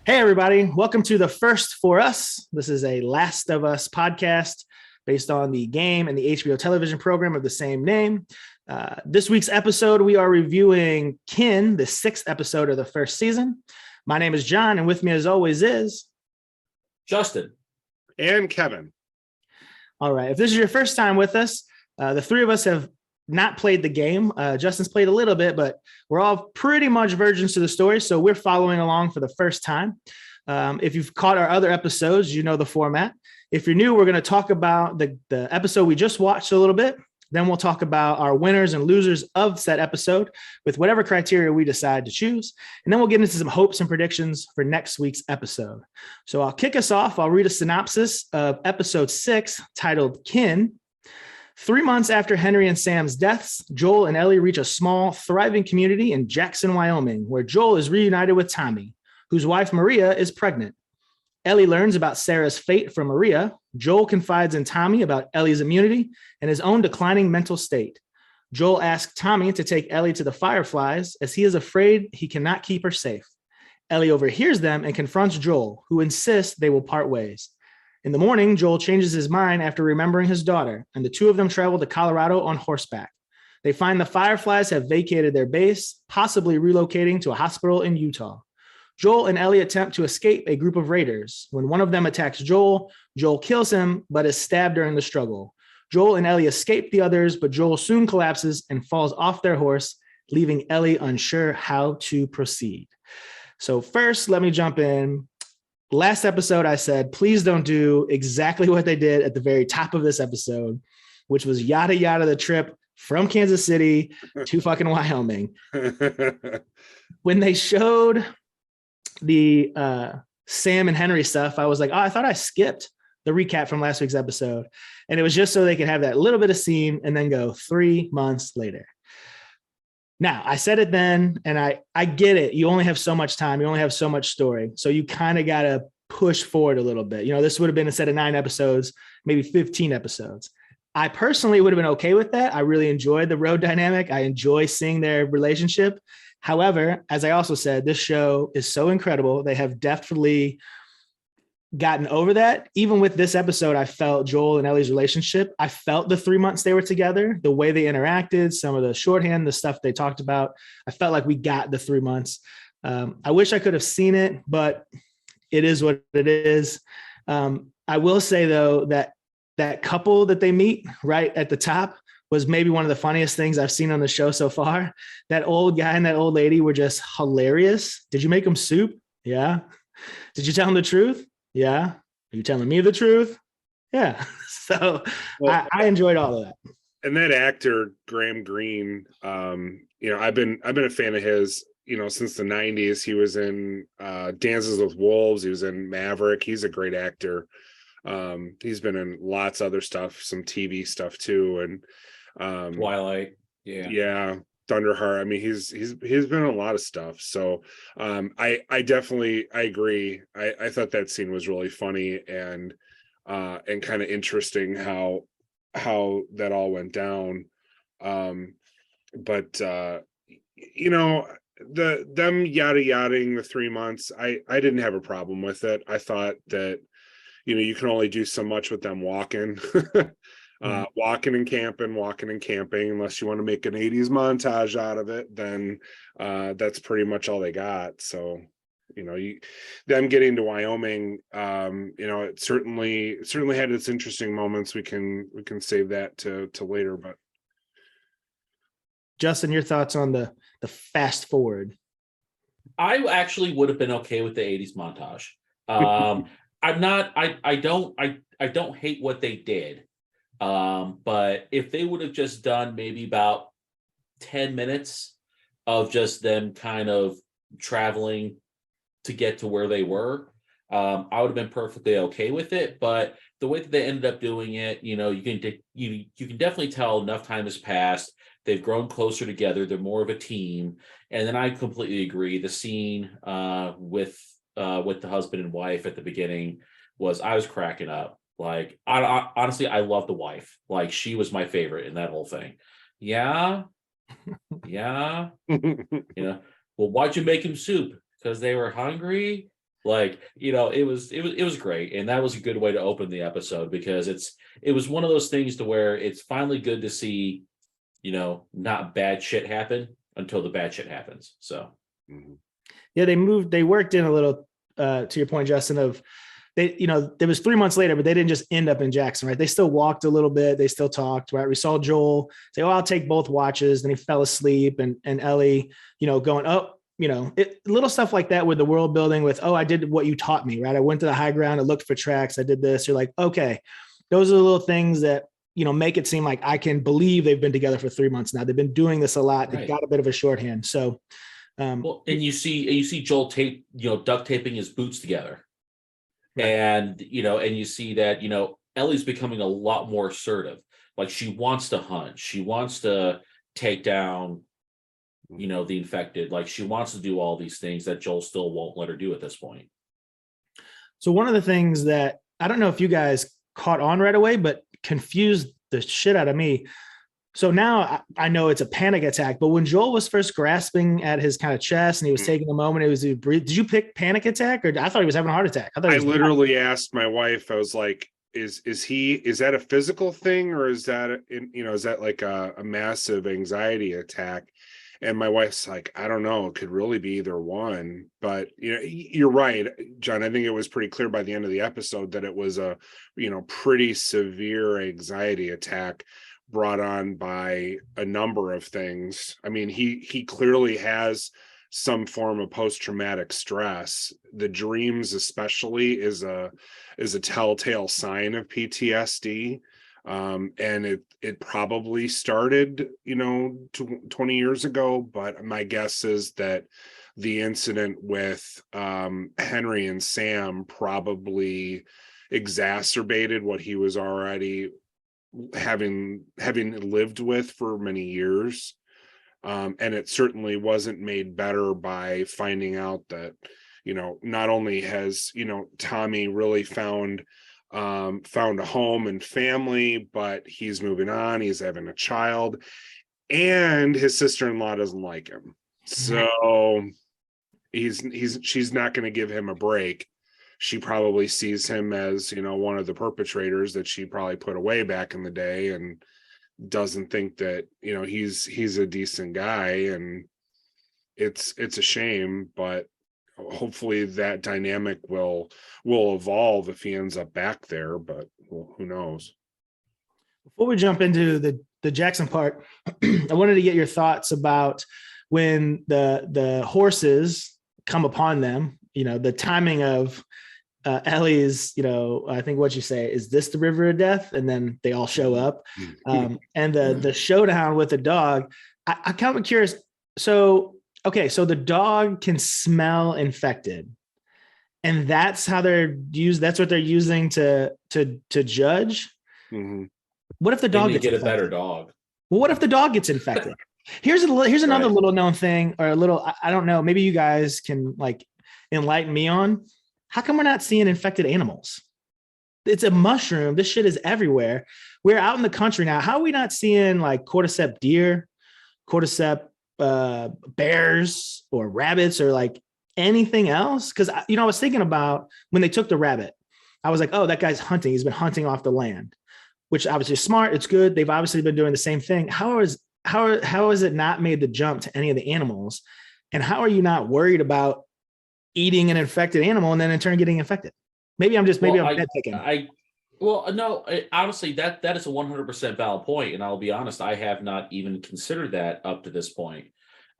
Hey, everybody. Welcome to The First For Us. This is a Last of Us podcast based on the game and the HBO television program of the same name. This week's episode, we are reviewing Kin, the sixth episode of the first season. My name is John, and with me as always is Justin and Kevin. All right. If this is your first time with us, the three of us have not played the game. Justin's played a little bit, but we're all pretty much virgins to the story. So we're following along for the first time. If you've caught our other episodes, you know the format. If you're new, we're going to talk about the episode we just watched a little bit. Then we'll talk about our winners and losers of that episode with whatever criteria we decide to choose. And then we'll get into some hopes and predictions for next week's episode. So I'll kick us off. I'll read a synopsis of episode 6 titled Kin. 3 months after Henry and Sam's deaths, Joel and Ellie reach a small, thriving community in Jackson, Wyoming, where Joel is reunited with Tommy, whose wife Maria is pregnant. Ellie learns about Sarah's fate from Maria. Joel confides in Tommy about Ellie's immunity and his own declining mental state. Joel asks Tommy to take Ellie to the Fireflies as he is afraid he cannot keep her safe. Ellie overhears them and confronts Joel, who insists they will part ways. In the morning, Joel changes his mind after remembering his daughter, and the two of them travel to Colorado on horseback. They find the Fireflies have vacated their base, possibly relocating to a hospital in Utah. Joel and Ellie attempt to escape a group of raiders. When one of them attacks Joel, Joel kills him, but is stabbed during the struggle. Joel and Ellie escape the others, but Joel soon collapses and falls off their horse, leaving Ellie unsure how to proceed. So first, let me jump in. Last episode, I said, please don't do exactly what they did at the very top of this episode, which was yada yada the trip from Kansas City to fucking Wyoming. When they showed the Sam and Henry stuff, I was like, oh, I thought I skipped the recap from last week's episode. And it was just so they could have that little bit of scene and then go 3 months later. Now, I said it then, and I get it. You only have so much time. You only have so much story. So you kind of got to push forward a little bit. You know, this would have been instead of 9 episodes, maybe 15 episodes. I personally would have been okay with that. I really enjoyed the road dynamic. I enjoy seeing their relationship. However, as I also said, this show is so incredible. They have definitely gotten over that. Even with this episode, I felt Joel and Ellie's relationship. I felt the 3 months they were together, the way they interacted, some of the shorthand, the stuff they talked about. I felt like we got the 3 months. I wish I could have seen it, but it is what it is. I will say, though, that couple that they meet right at the top was maybe one of the funniest things I've seen on the show so far. That old guy and that old lady were just hilarious. Did you make them soup? Yeah. Did you tell them the truth? Yeah. Are you telling me the truth? Yeah. So well, I enjoyed all of that. And that actor, Graham Greene, I've been a fan of his, since the 90s. He was in Dances with Wolves. He was in Maverick. He's a great actor. He's been in lots of other stuff, some TV stuff too. And Twilight. Yeah. Thunderheart. I mean, he's been in a lot of stuff. So I agree. I thought that scene was really funny and kind of interesting how that all went down. But them yada yadaing the 3 months, I didn't have a problem with it. I thought that you can only do so much with them walking. Walking and camping, unless you want to make an 80s montage out of it, then that's pretty much all they got. So, them getting to Wyoming, it certainly had its interesting moments. We can save that to later. But Justin, your thoughts on the fast forward? I actually would have been okay with the 80s montage. I don't hate what they did. But if they would have just done maybe about 10 minutes of just them kind of traveling to get to where they were, I would have been perfectly okay with it. But the way that they ended up doing it, you can definitely tell enough time has passed. They've grown closer together. They're more of a team. And then I completely agree. The scene with the husband and wife at the beginning I was cracking up. Like, I honestly, I love the wife. Like, she was my favorite in that whole thing. Yeah. Well, why'd you make him soup? Because they were hungry? Like, it was great. And that was a good way to open the episode, because it was one of those things to where it's finally good to see, not bad shit happen until the bad shit happens. So yeah, they worked in a little, to your point, Justin, of there was 3 months later, but they didn't just end up in Jackson, right? They still walked a little bit. They still talked, right? We saw Joel say, "Oh, I'll take both watches." Then he fell asleep, and Ellie, going, "Oh, little stuff like that with the world building with, oh, I did what you taught me, right? I went to the high ground, I looked for tracks, I did this." You're like, okay, those are the little things that, make it seem like I can believe they've been together for 3 months now. They've been doing this a lot. They've got a bit of a shorthand. So, well, and you see Joel duct taping his boots together. Right. And you see that Ellie's becoming a lot more assertive. Like, she wants to hunt, she wants to take down the infected. Like, she wants to do all these things that Joel still won't let her do at this point. So one of the things that I don't know if you guys caught on right away, but confused the shit out of me. So now I know it's a panic attack, but when Joel was first grasping at his kind of chest and he was taking a moment, did you pick panic attack, or I thought he was having a heart attack? I literally asked my wife, I was like, is that a physical thing, or is that, is that like a massive anxiety attack? And my wife's like, I don't know, it could really be either one. But you're right, John. I think it was pretty clear by the end of the episode that it was a pretty severe anxiety attack brought on by a number of things. I mean, he clearly has some form of post-traumatic stress. The dreams especially is a telltale sign of PTSD. And it probably started 20 years ago, but my guess is that the incident with Henry and Sam probably exacerbated what he was already having lived with for many years. And it certainly wasn't made better by finding out that not only has Tommy really found a home and family, but he's moving on, he's having a child, and his sister-in-law doesn't like him, so she's not going to give him a break. She probably sees him as one of the perpetrators that she probably put away back in the day, and doesn't think that he's a decent guy. And it's a shame, but hopefully that dynamic will evolve if he ends up back there, but who knows. Before we jump into the Jackson part, I wanted to get your thoughts about when the horses come upon them, the timing of Ellie's, I think what you say, is this the river of death? And then they all show up. And the showdown with the dog, I kind of curious. So, okay, so the dog can smell infected, and that's how that's what they're using to judge. Mm-hmm. What if the dog gets infected? A better dog? Well, what if the dog gets infected? Here's another little known thing, or a little, I don't know, maybe you guys can like enlighten me on. How come we're not seeing infected animals? It's a mushroom. This shit is everywhere. We're out in the country now. How are we not seeing like cordyceps deer, cordyceps bears, or rabbits, or like anything else? Because I was thinking about when they took the rabbit, I was like, oh, that guy's hunting. He's been hunting off the land, which obviously is smart. It's good. They've obviously been doing the same thing. How has it not made the jump to any of the animals? And how are you not worried about eating an infected animal and then in turn getting infected? Maybe I'm nitpicking. Honestly, that is a 100% valid point, and I'll be honest, I have not even considered that up to this point.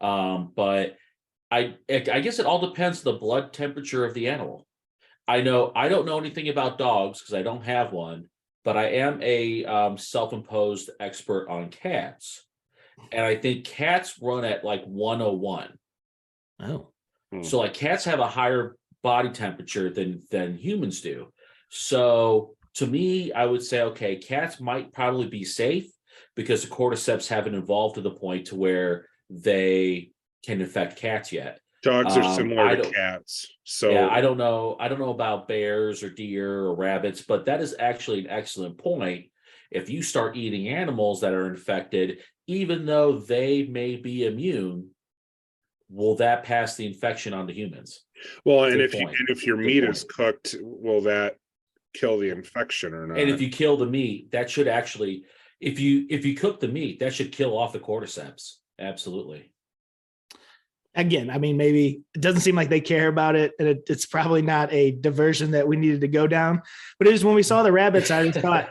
But I guess it all depends on the blood temperature of the animal. I don't know anything about dogs because I don't have one, but I am a self-imposed expert on cats, and I think cats run at like 101. Oh. So like cats have a higher body temperature than humans do. So to me, I would say, okay, cats might probably be safe because the cordyceps haven't evolved to the point to where they can infect cats yet. Dogs are similar to cats. So yeah, I don't know about bears or deer or rabbits, but that is actually an excellent point. If you start eating animals that are infected, even though they may be immune, will that pass the infection on to humans? Well, and Good point. if your Good meat point. is cooked, will that kill the infection or not? And if you kill the meat, that should actually, if you cook the meat, that should kill off the cordyceps. Absolutely. Again, I mean, maybe it doesn't seem like they care about it, and it's probably not a diversion that we needed to go down. But it was when we saw the rabbits, I just thought,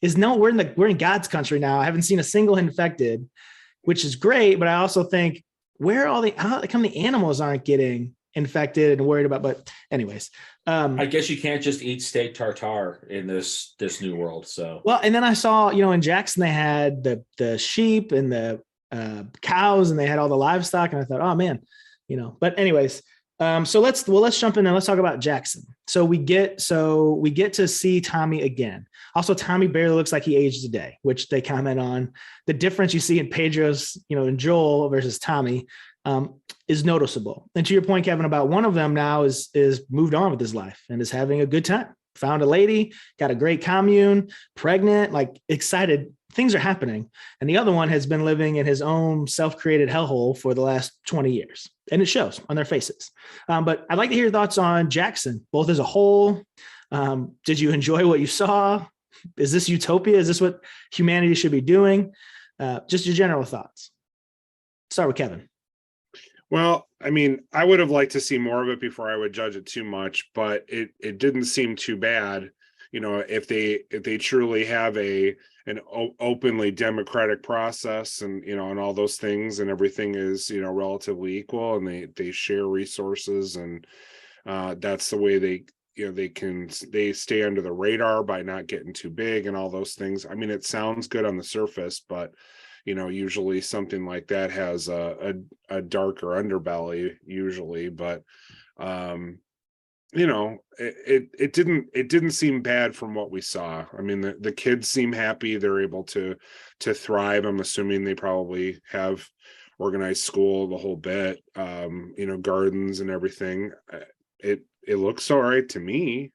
we're in God's country now. I haven't seen a single infected, which is great. But I also think, where are how come the animals aren't getting infected and worried about? But anyways, I guess you can't just eat steak tartare in this new world. So well, and then I saw, in Jackson they had the sheep and the cows, and they had all the livestock, and I thought, oh man, But anyways, so let's jump in and let's talk about Jackson. So we get to see Tommy again. Also, Tommy barely looks like he aged a day, which they comment on. The difference you see in Pedro's, in Joel versus Tommy, is noticeable. And to your point, Kevin, about one of them now is moved on with his life and is having a good time. Found a lady, got a great commune, pregnant, like excited. Things are happening. And the other one has been living in his own self-created hellhole for the last 20 years. And it shows on their faces. But I'd like to hear your thoughts on Jackson, both as a whole. Did you enjoy what you saw? Is this utopia? Is this what humanity should be doing? Just your general thoughts. Start with Kevin. Well, I mean, I would have liked to see more of it before I would judge it too much, but it didn't seem too bad. If they truly have an openly democratic process, and and all those things, and everything is relatively equal, and they share resources, and that's the way they stay under the radar by not getting too big and all those things. I mean, it sounds good on the surface, but usually something like that has a darker underbelly usually, but it didn't seem bad from what we saw. I mean, the kids seem happy. They're able to thrive. I'm assuming they probably have organized school, the whole bit, gardens and everything. It looks all right to me.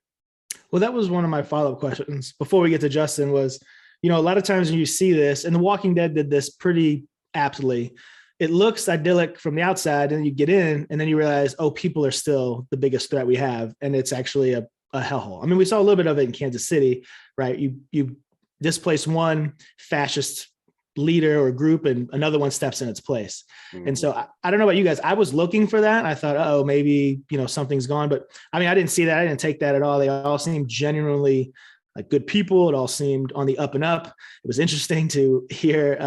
Well, that was one of my follow-up questions before we get to Justin was, a lot of times when you see this, and The Walking Dead did this pretty aptly, it looks idyllic from the outside, and you get in and then you realize, oh, people are still the biggest threat we have. And it's actually a hellhole. I mean, we saw a little bit of it in Kansas City, right? You displace one fascist leader or group and another one steps in its place. Mm-hmm. And so I don't know about you guys. I was looking for that. I thought, oh, maybe, something's gone. But I mean, I didn't see that. I didn't take that at all. They all seemed genuinely like good people. It all seemed on the up and up. It was interesting to hear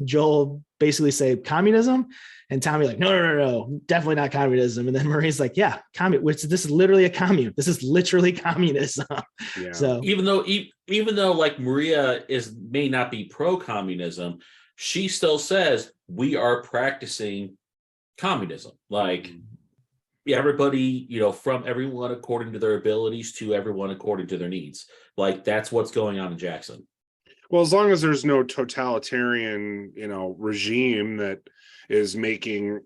Joel basically say communism, and Tommy like, no, definitely not communism. And then Marie's like, yeah, this is literally a commune. This is literally communism. Yeah. So even though like Maria may not be pro-communism, she still says we are practicing communism. Like everybody, from everyone according to their abilities to everyone according to their needs. Like that's what's going on in Jackson. Well, as long as there's no totalitarian, regime that is making,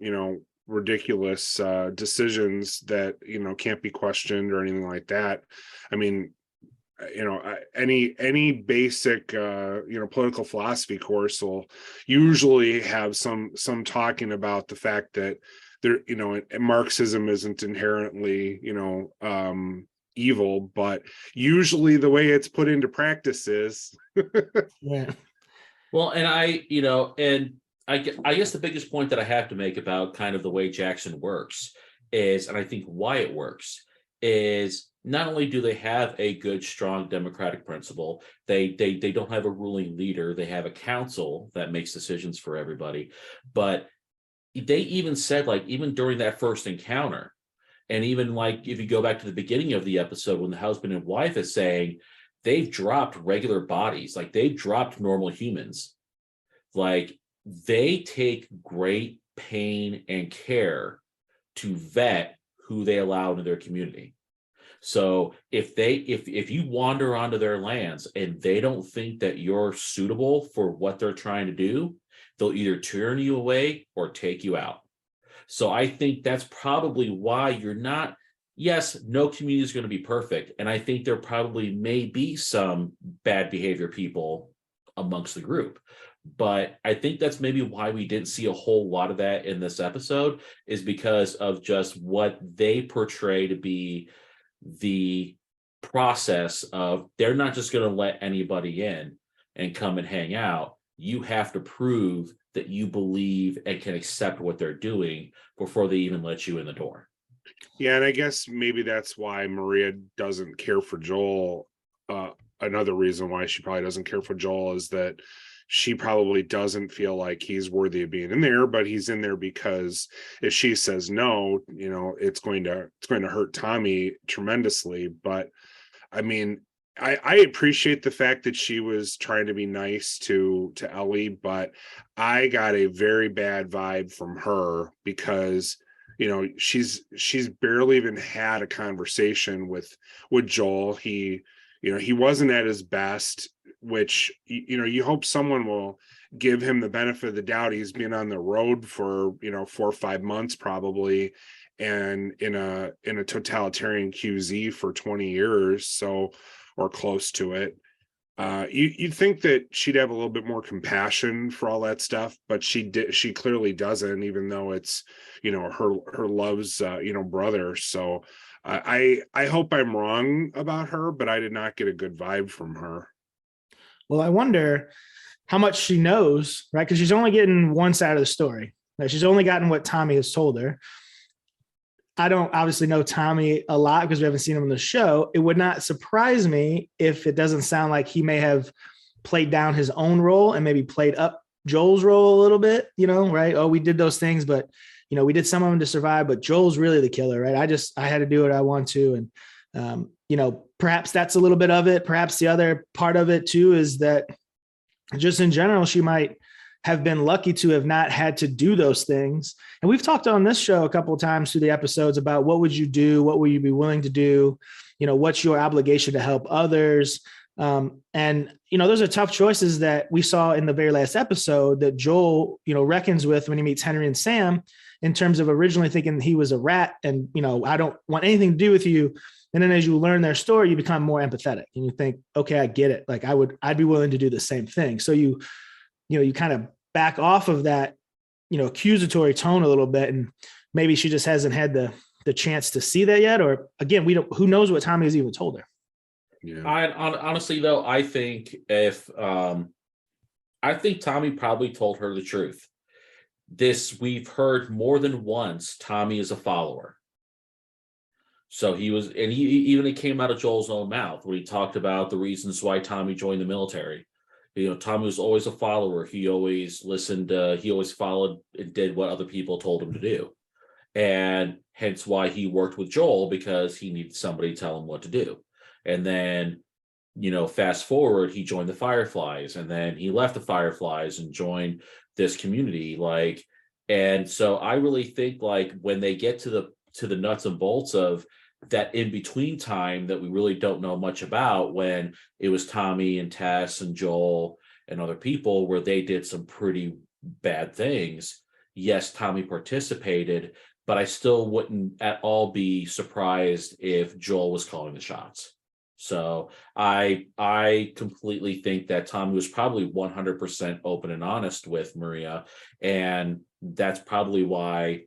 ridiculous decisions that, can't be questioned or anything like that. I mean, any basic, political philosophy course will usually have some talking about the fact that there, Marxism isn't inherently, evil, but usually the way it's put into practice is. Yeah. Well, and I guess the biggest point that I have to make about kind of the way Jackson works is, and I think why it works, is not only do they have a good, strong democratic principle, they don't have a ruling leader, they have a council that makes decisions for everybody, but they even said, like, even during that first encounter, and even like if you go back to the beginning of the episode when the husband and wife is saying they've dropped regular bodies, like they've dropped normal humans, like they take great pain and care to vet who they allow into their community. So if you wander onto their lands and they don't think that you're suitable for what they're trying to do, they'll either turn you away or take you out. So I think that's probably why you're not, yes, no community is going to be perfect. And I think there probably may be some bad behavior people amongst the group. But I think that's maybe why we didn't see a whole lot of that in this episode, is because of just what they portray to be the process of, they're not just going to let anybody in and come and hang out. You have to prove that you believe and can accept what they're doing before they even let you in the door. Yeah, and I guess maybe that's why Maria doesn't care for Joel. Another reason why she probably doesn't care for Joel is that she probably doesn't feel like he's worthy of being in there, but he's in there because if she says no, it's going to hurt Tommy tremendously. But I mean, I appreciate the fact that she was trying to be nice to Ellie, but I got a very bad vibe from her because she's barely even had a conversation with Joel. He wasn't at his best, which you hope someone will give him the benefit of the doubt. He's been on the road for 4 or 5 months probably, and in a totalitarian QZ for 20 years, so, or close to it. You'd think that she'd have a little bit more compassion for all that stuff, but she clearly doesn't, even though it's her love's brother. So I hope I'm wrong about her, but I did not get a good vibe from her. Well, I wonder how much she knows, right? Because she's only getting one side of the story. Right? She's only gotten what Tommy has told her. I don't obviously know Tommy a lot because we haven't seen him in the show. It would not surprise me if it doesn't sound like he may have played down his own role and maybe played up Joel's role a little bit, right? Oh, we did those things, but we did some of them to survive, but Joel's really the killer, right? I had to do what I want to. And, perhaps that's a little bit of it. Perhaps the other part of it too is that just in general, she might have been lucky to have not had to do those things. And we've talked on this show a couple of times through the episodes about what would you do? What would you be willing to do? What's your obligation to help others? And those are tough choices that we saw in the very last episode that Joel, reckons with when he meets Henry and Sam, in terms of originally thinking he was a rat and, I don't want anything to do with you. And then as you learn their story, you become more empathetic and you think, okay, I get it. Like I'd be willing to do the same thing. So you kind of back off of that, accusatory tone a little bit. And maybe she just hasn't had the chance to see that yet. Or again, who knows what Tommy has even told her. Yeah. Honestly though, I think I think Tommy probably told her the truth. We've heard more than once, Tommy is a follower. So it came out of Joel's own mouth when he talked about the reasons why Tommy joined the military. Tommy was always a follower. He always listened. He always followed and did what other people told him to do. And hence why he worked with Joel, because he needed somebody to tell him what to do. And then, fast forward, he joined the Fireflies, and then he left the Fireflies and joined this community. And so I really think when they get to the nuts and bolts of that in between time that we really don't know much about, when it was Tommy and Tess and Joel and other people where they did some pretty bad things. Yes, Tommy participated, but I still wouldn't at all be surprised if Joel was calling the shots. So I completely think that Tommy was probably 100% open and honest with Maria. And that's probably why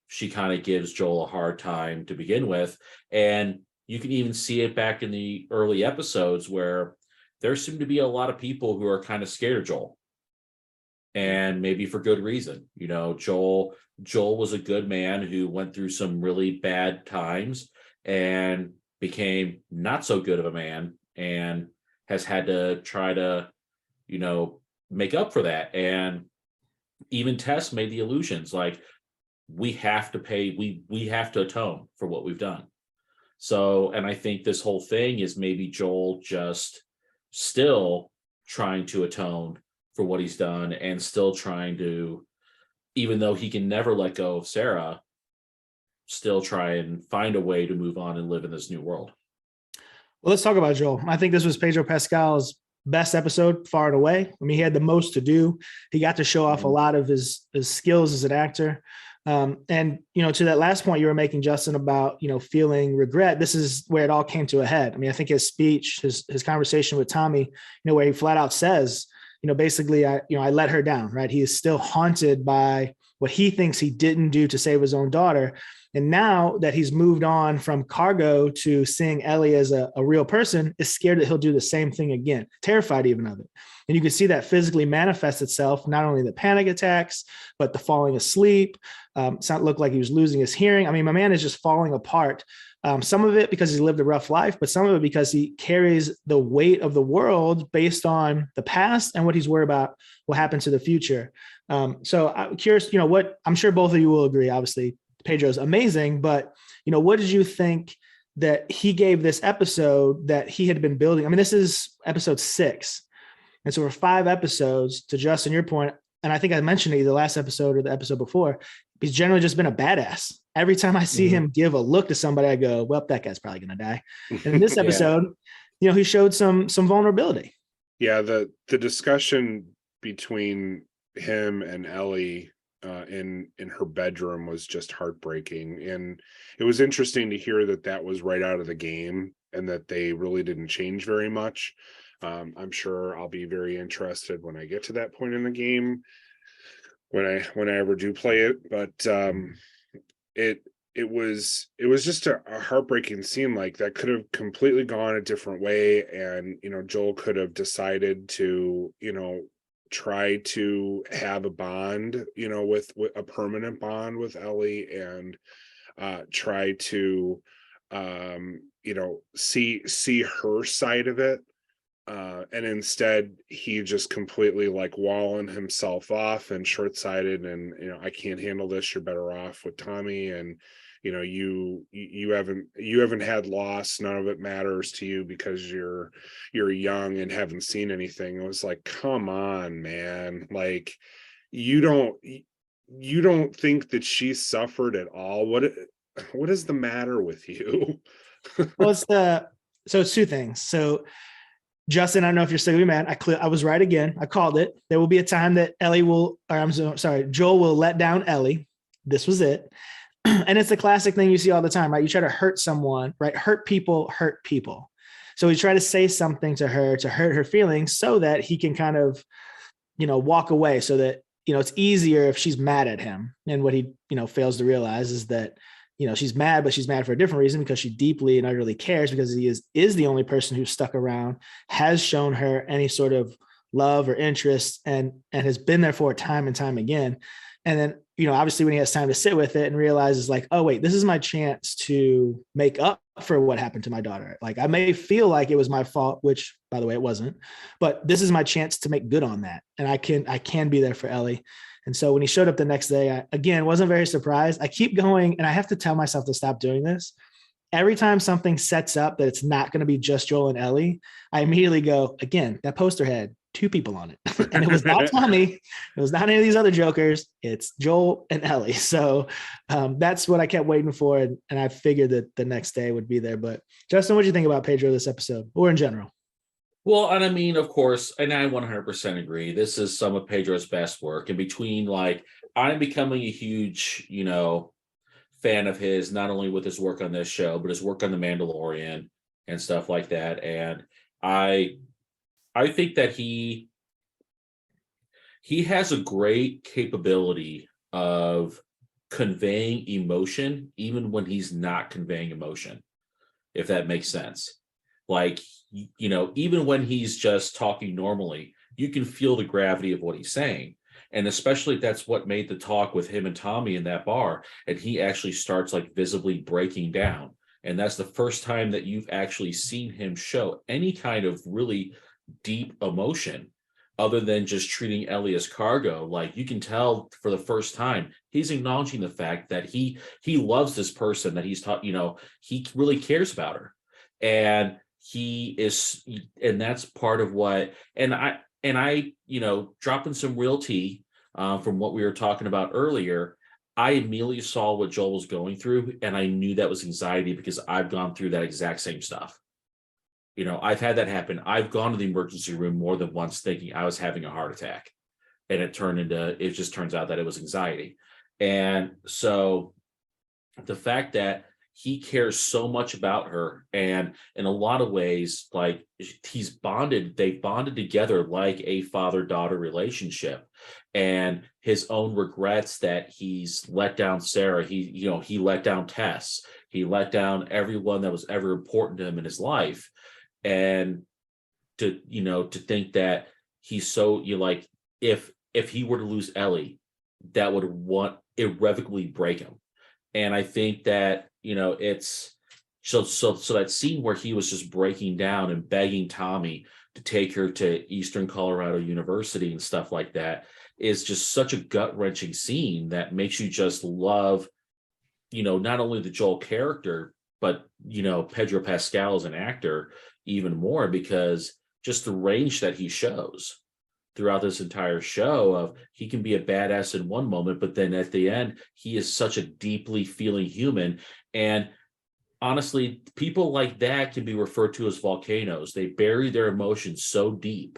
she kind of gives Joel a hard time to begin with. And you can even see it back in the early episodes where there seem to be a lot of people who are kind of scared of Joel. And maybe for good reason. Joel was a good man who went through some really bad times and became not so good of a man and has had to try to, make up for that. And even Tess made the illusions we have to pay, we have to atone for what we've done. So, and I think this whole thing is maybe Joel just still trying to atone for what he's done and still trying to, even though he can never let go of Sarah, still try and find a way to move on and live in this new world. Well, let's talk about Joel. I think this was Pedro Pascal's best episode far and away. I mean, he had the most to do. He got to show off a lot of his skills as an actor. And, to that last point you were making, Justin, about, feeling regret, this is where it all came to a head. I mean, I think his speech, his conversation with Tommy, where he flat out says, basically I let her down, right? He is still haunted by what he thinks he didn't do to save his own daughter. And now that he's moved on from cargo to seeing Ellie as a real person, is scared that he'll do the same thing again, terrified even of it. And you can see that physically manifest itself, not only the panic attacks, but the falling asleep. Looked like he was losing his hearing. I mean, my man is just falling apart. Some of it because he lived a rough life, but some of it because he carries the weight of the world based on the past and what he's worried about what happens to the future. So I'm curious, what I'm sure both of you will agree, obviously, Pedro's amazing, but what did you think that he gave this episode that he had been building? I mean, this is episode 6. And so we're 5 episodes, to Justin, your point. And I think I mentioned it either the last episode or the episode before. He's generally just been a badass. Every time I see him give a look to somebody, I go, well, that guy's probably going to die. And in this episode, he showed some vulnerability. Yeah. The discussion between him and Ellie in her bedroom was just heartbreaking. And it was interesting to hear that was right out of the game and that they really didn't change very much. I'm sure I'll be very interested when I get to that point in the game, when I ever do play it. But it was just a heartbreaking scene. Like, that could have completely gone a different way, and Joel could have decided to try to have a bond, with a permanent bond with Ellie, and try to see her side of it. And instead he just completely walling himself off and short-sighted, and I can't handle this, you're better off with Tommy, and you haven't had loss, none of it matters to you because you're young and haven't seen anything. It was like, come on, man. Like, you don't think that she suffered at all? What is the matter with you? Well, it's 2 things. So Justin, I don't know if you're still gonna be mad. I was right again. I called it. There will be a time that Joel will let down Ellie. This was it. And it's a classic thing you see all the time, right? You try to hurt someone, right? Hurt people. So we try to say something to her to hurt her feelings so that he can kind of, walk away, so that, it's easier if she's mad at him. And what he, fails to realize is that, she's mad, but she's mad for a different reason, because she deeply and utterly cares, because he is the only person who's stuck around, has shown her any sort of love or interest, and has been there for her time and time again. And then, obviously when he has time to sit with it and realizes like, oh wait, this is my chance to make up for what happened to my daughter. Like, I may feel like it was my fault, which by the way, it wasn't, but this is my chance to make good on that. And I can be there for Ellie. And so when he showed up the next day, I, again, wasn't very surprised. I keep going, and I have to tell myself to stop doing this. Every time something sets up that it's not going to be just Joel and Ellie, I immediately go, again, that poster had 2 people on it. And it was not Tommy. It was not any of these other jokers. It's Joel and Ellie. So that's what I kept waiting for. And I figured that the next day would be there. But Justin, what do you think about Pedro this episode, or in general? Well, and I mean, of course, and I 100% agree. This is some of Pedro's best work. And between I'm becoming a huge, fan of his, not only with his work on this show, but his work on The Mandalorian and stuff like that. And I think that he has a great capability of conveying emotion, even when he's not conveying emotion, if that makes sense. Like, even when he's just talking normally, you can feel the gravity of what he's saying. And especially if that's what made the talk with him and Tommy in that bar, and he actually starts visibly breaking down. And that's the first time that you've actually seen him show any kind of really deep emotion other than just treating Ellie as cargo. Like, you can tell for the first time, he's acknowledging the fact that he loves this person, that he's taught, he really cares about her. And and that's part of what, and I, dropping some real tea from what we were talking about earlier, I immediately saw what Joel was going through, and I knew that was anxiety, because I've gone through that exact same stuff. I've had that happen. I've gone to the emergency room more than once thinking I was having a heart attack, and it just turns out that it was anxiety. And so the fact that he cares so much about her, and in a lot of ways, like they've bonded together like a father-daughter relationship. And his own regrets that he's let down Sarah, he let down Tess, he let down everyone that was ever important to him in his life. And to think that he's so, if he were to lose Ellie, that would irrevocably break him. And I think that, it's so that scene where he was just breaking down and begging Tommy to take her to Eastern Colorado University and stuff like that is just such a gut-wrenching scene that makes you just love, not only the Joel character, but, Pedro Pascal as an actor even more, because just the range that he shows throughout this entire show of he can be a badass in one moment, but then at the end, he is such a deeply feeling human. And honestly, people like that can be referred to as volcanoes. They bury their emotions so deep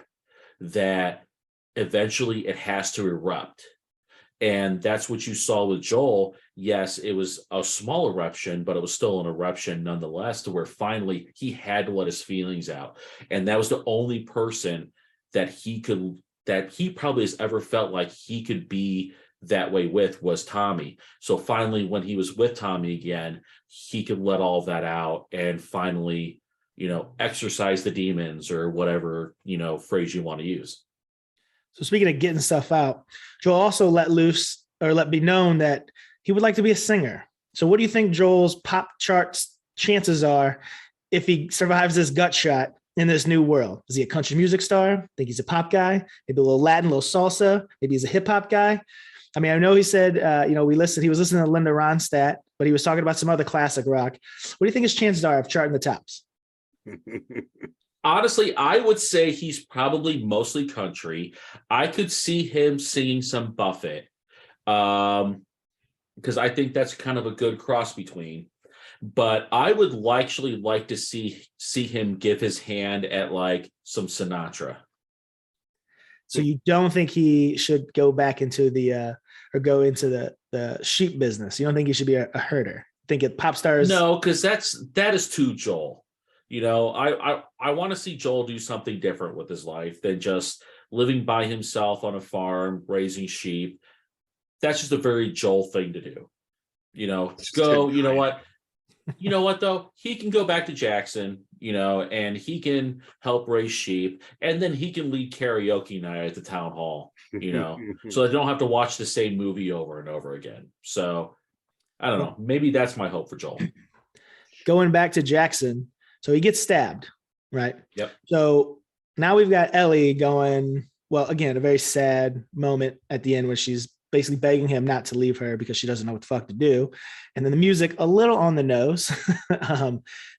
that eventually it has to erupt. And that's what you saw with Joel. Yes, it was a small eruption, but it was still an eruption nonetheless, to where finally he had to let his feelings out. And that was the only person that he probably has ever felt like he could be that way with, was Tommy. So finally, when he was with Tommy again, he could let all of that out and finally, exorcise the demons, or whatever, phrase you want to use. So speaking of getting stuff out, Joel also let be known that he would like to be a singer. So what do you think Joel's pop charts chances are if he survives this gut shot in this new world? Is he a country music star? Think he's a pop guy? Maybe a little Latin, a little salsa? Maybe he's a hip hop guy? I mean, I know he said, he was listening to Linda Ronstadt, but he was talking about some other classic rock. What do you think his chances are of charting the tops? Honestly, I would say he's probably mostly country. I could see him singing some Buffett, because I think that's kind of a good cross between. But I would actually like to see him give his hand at like some Sinatra. So you don't think he should go back into the sheep business? You don't think he should be a herder? Think it pop stars? No, because that is too Joel. I want to see Joel do something different with his life than just living by himself on a farm, raising sheep. That's just a very Joel thing to do. Go, you know what? You know what, though? He can go back to Jackson, and he can help raise sheep, and then he can lead karaoke night at the town hall, so they don't have to watch the same movie over and over again. So I don't know. Maybe that's my hope for Joel. Going back to Jackson, so he gets stabbed, right? Yep. So now we've got Ellie going, well, again, a very sad moment at the end when she's basically begging him not to leave her because she doesn't know what the fuck to do. And then the music a little on the nose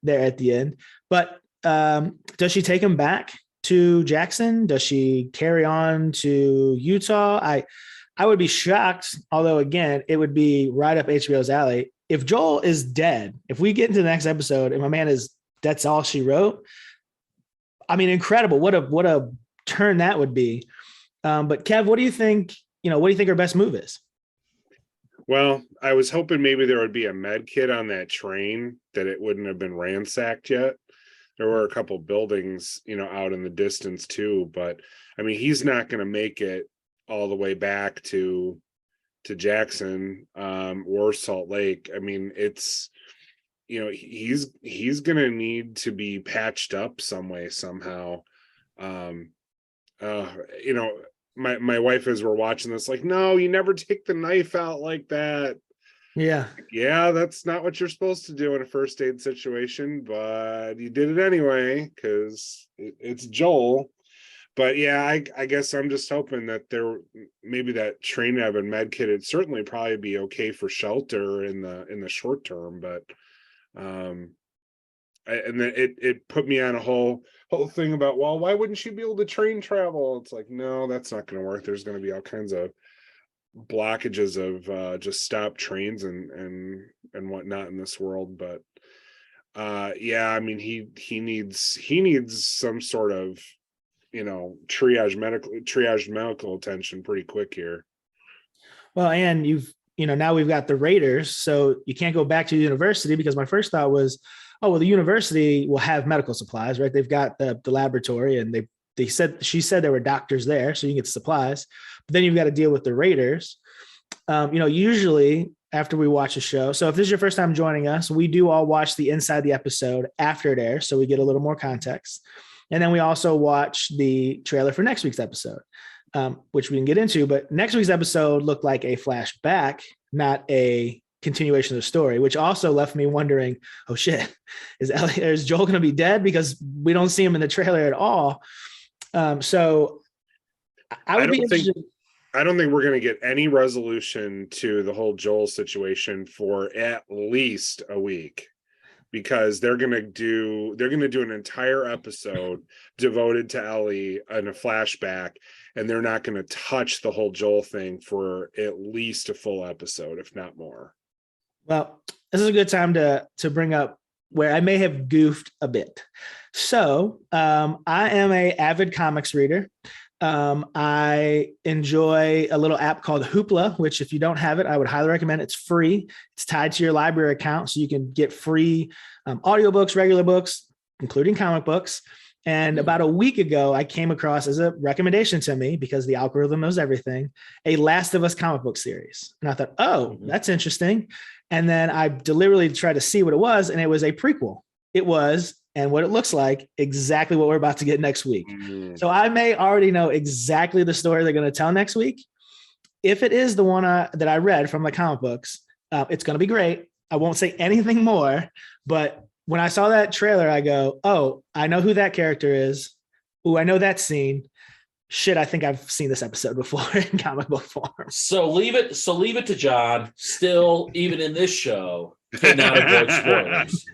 there at the end. But does she take him back to Jackson? Does she carry on to Utah? I would be shocked, although again, it would be right up HBO's alley. If Joel is dead, if we get into the next episode and my man is, that's all she wrote. I mean, incredible. What a turn that would be. But Kev, what do you think? What do you think her best move is? Well, I was hoping maybe there would be a med kit on that train, that it wouldn't have been ransacked yet. There were a couple buildings, out in the distance too, but I mean, he's not going to make it all the way back to Jackson or Salt Lake. I mean, it's, he's going to need to be patched up some way, somehow. My wife, as we're watching this, like, no, you never take the knife out like that. Yeah, that's not what you're supposed to do in a first aid situation, but you did it anyway because it's Joel. But yeah, I guess I'm just hoping that maybe that train having med kit, it'd certainly probably be okay for shelter in the short term, but and then it put me on a whole thing about, well, why wouldn't she be able to train travel? It's like, no, that's not going to work. There's going to be all kinds of blockages of just stop trains and whatnot in this world. But yeah, I mean, he needs some sort of triage medical attention pretty quick here. Well, and you've now we've got the Raiders, so you can't go back to the university, because my first thought was, oh, well, the university will have medical supplies, right? They've got the laboratory, and she said there were doctors there, so you can get the supplies. But then you've got to deal with the Raiders. Usually after we watch a show, so if this is your first time joining us, we do all watch the inside the episode after it airs, so we get a little more context. And then we also watch the trailer for next week's episode, which we can get into. But next week's episode looked like a flashback, not a continuation of the story, which also left me wondering, oh shit, is Joel going to be dead? Because we don't see him in the trailer at all. So I would be interested. I don't think we're going to get any resolution to the whole Joel situation for at least a week, because they're going to do an entire episode devoted to Ellie in a flashback, and they're not going to touch the whole Joel thing for at least a full episode, if not more. Well, this is a good time to bring up where I may have goofed a bit. So I am an avid comics reader. I enjoy a little app called Hoopla, which if you don't have it, I would highly recommend. It's free. It's tied to your library account, so you can get free audiobooks, regular books, including comic books. And about a week ago, I came across, as a recommendation to me, because the algorithm knows everything, a Last of Us comic book series. And I thought, oh, that's interesting. And then I deliberately tried to see what it was, and it was a prequel. It was, and what it looks like, exactly what we're about to get next week. So I may already know exactly the story they're going to tell next week. If it is the one that I read from the comic books, it's going to be great. I won't say anything more, but when I saw that trailer, I go, oh, I know who that character is. Ooh, I know that scene. Shit, I think I've seen this episode before in comic book form. So leave it to John. Still, even in this show, cannot avoid spoilers.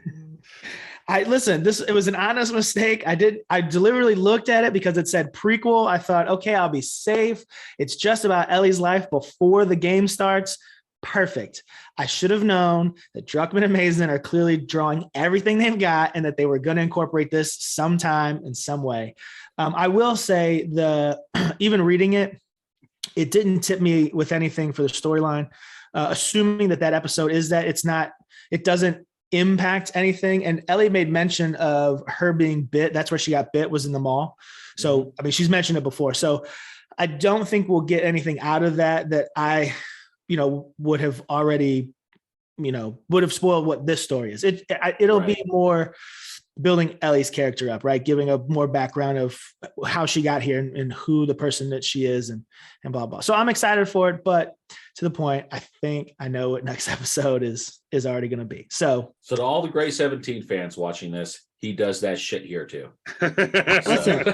It was an honest mistake. I deliberately looked at it because it said prequel. I thought, okay, I'll be safe. It's just about Ellie's life before the game starts. Perfect. I should have known that Druckmann and Mason are clearly drawing everything they've got, and that they were going to incorporate this sometime in some way. I will say even reading it didn't tip me with anything for the storyline. Assuming that episode is that it doesn't impact anything. And Ellie made mention of her being bit. That's where she got bit, was in the mall. So, I mean, she's mentioned it before. So I don't think we'll get anything out of that I, would have already, would have spoiled what this story is. It'll be more building Ellie's character up, right? Giving a more background of how she got here and who the person that she is and blah, blah. So I'm excited for it, but to the point, I think I know what next episode is already going to be. So to all the Grey 17 fans watching this, he does that shit here too. Listen,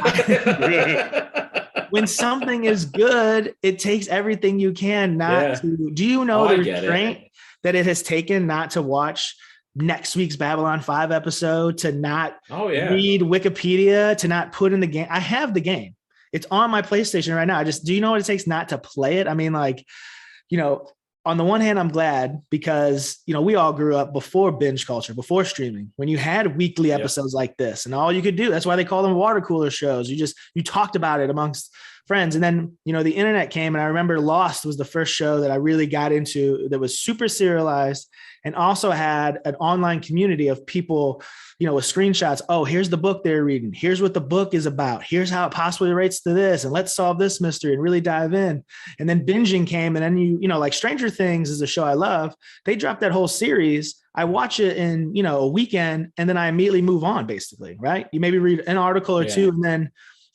when something is good, it takes everything you can to. Do you know the restraint that it has taken not to watch next week's Babylon 5 episode, to not read Wikipedia, to not put in the game? I have the game. It's on my PlayStation right now. Do you know what it takes not to play it? I mean, on the one hand, I'm glad because, we all grew up before binge culture, before streaming, when you had weekly episodes like this, and all you could do, that's why they call them water cooler shows. You talked about it amongst friends. And then, the internet came, and I remember Lost was the first show that I really got into that was super serialized and also had an online community of people, with screenshots. Oh, here's the book they're reading. Here's what the book is about. Here's how it possibly relates to this. And let's solve this mystery and really dive in. And then binging came. And then like Stranger Things is a show I love. They dropped that whole series. I watch it in, a weekend, and then I immediately move on, basically, right? You maybe read an article or two, and then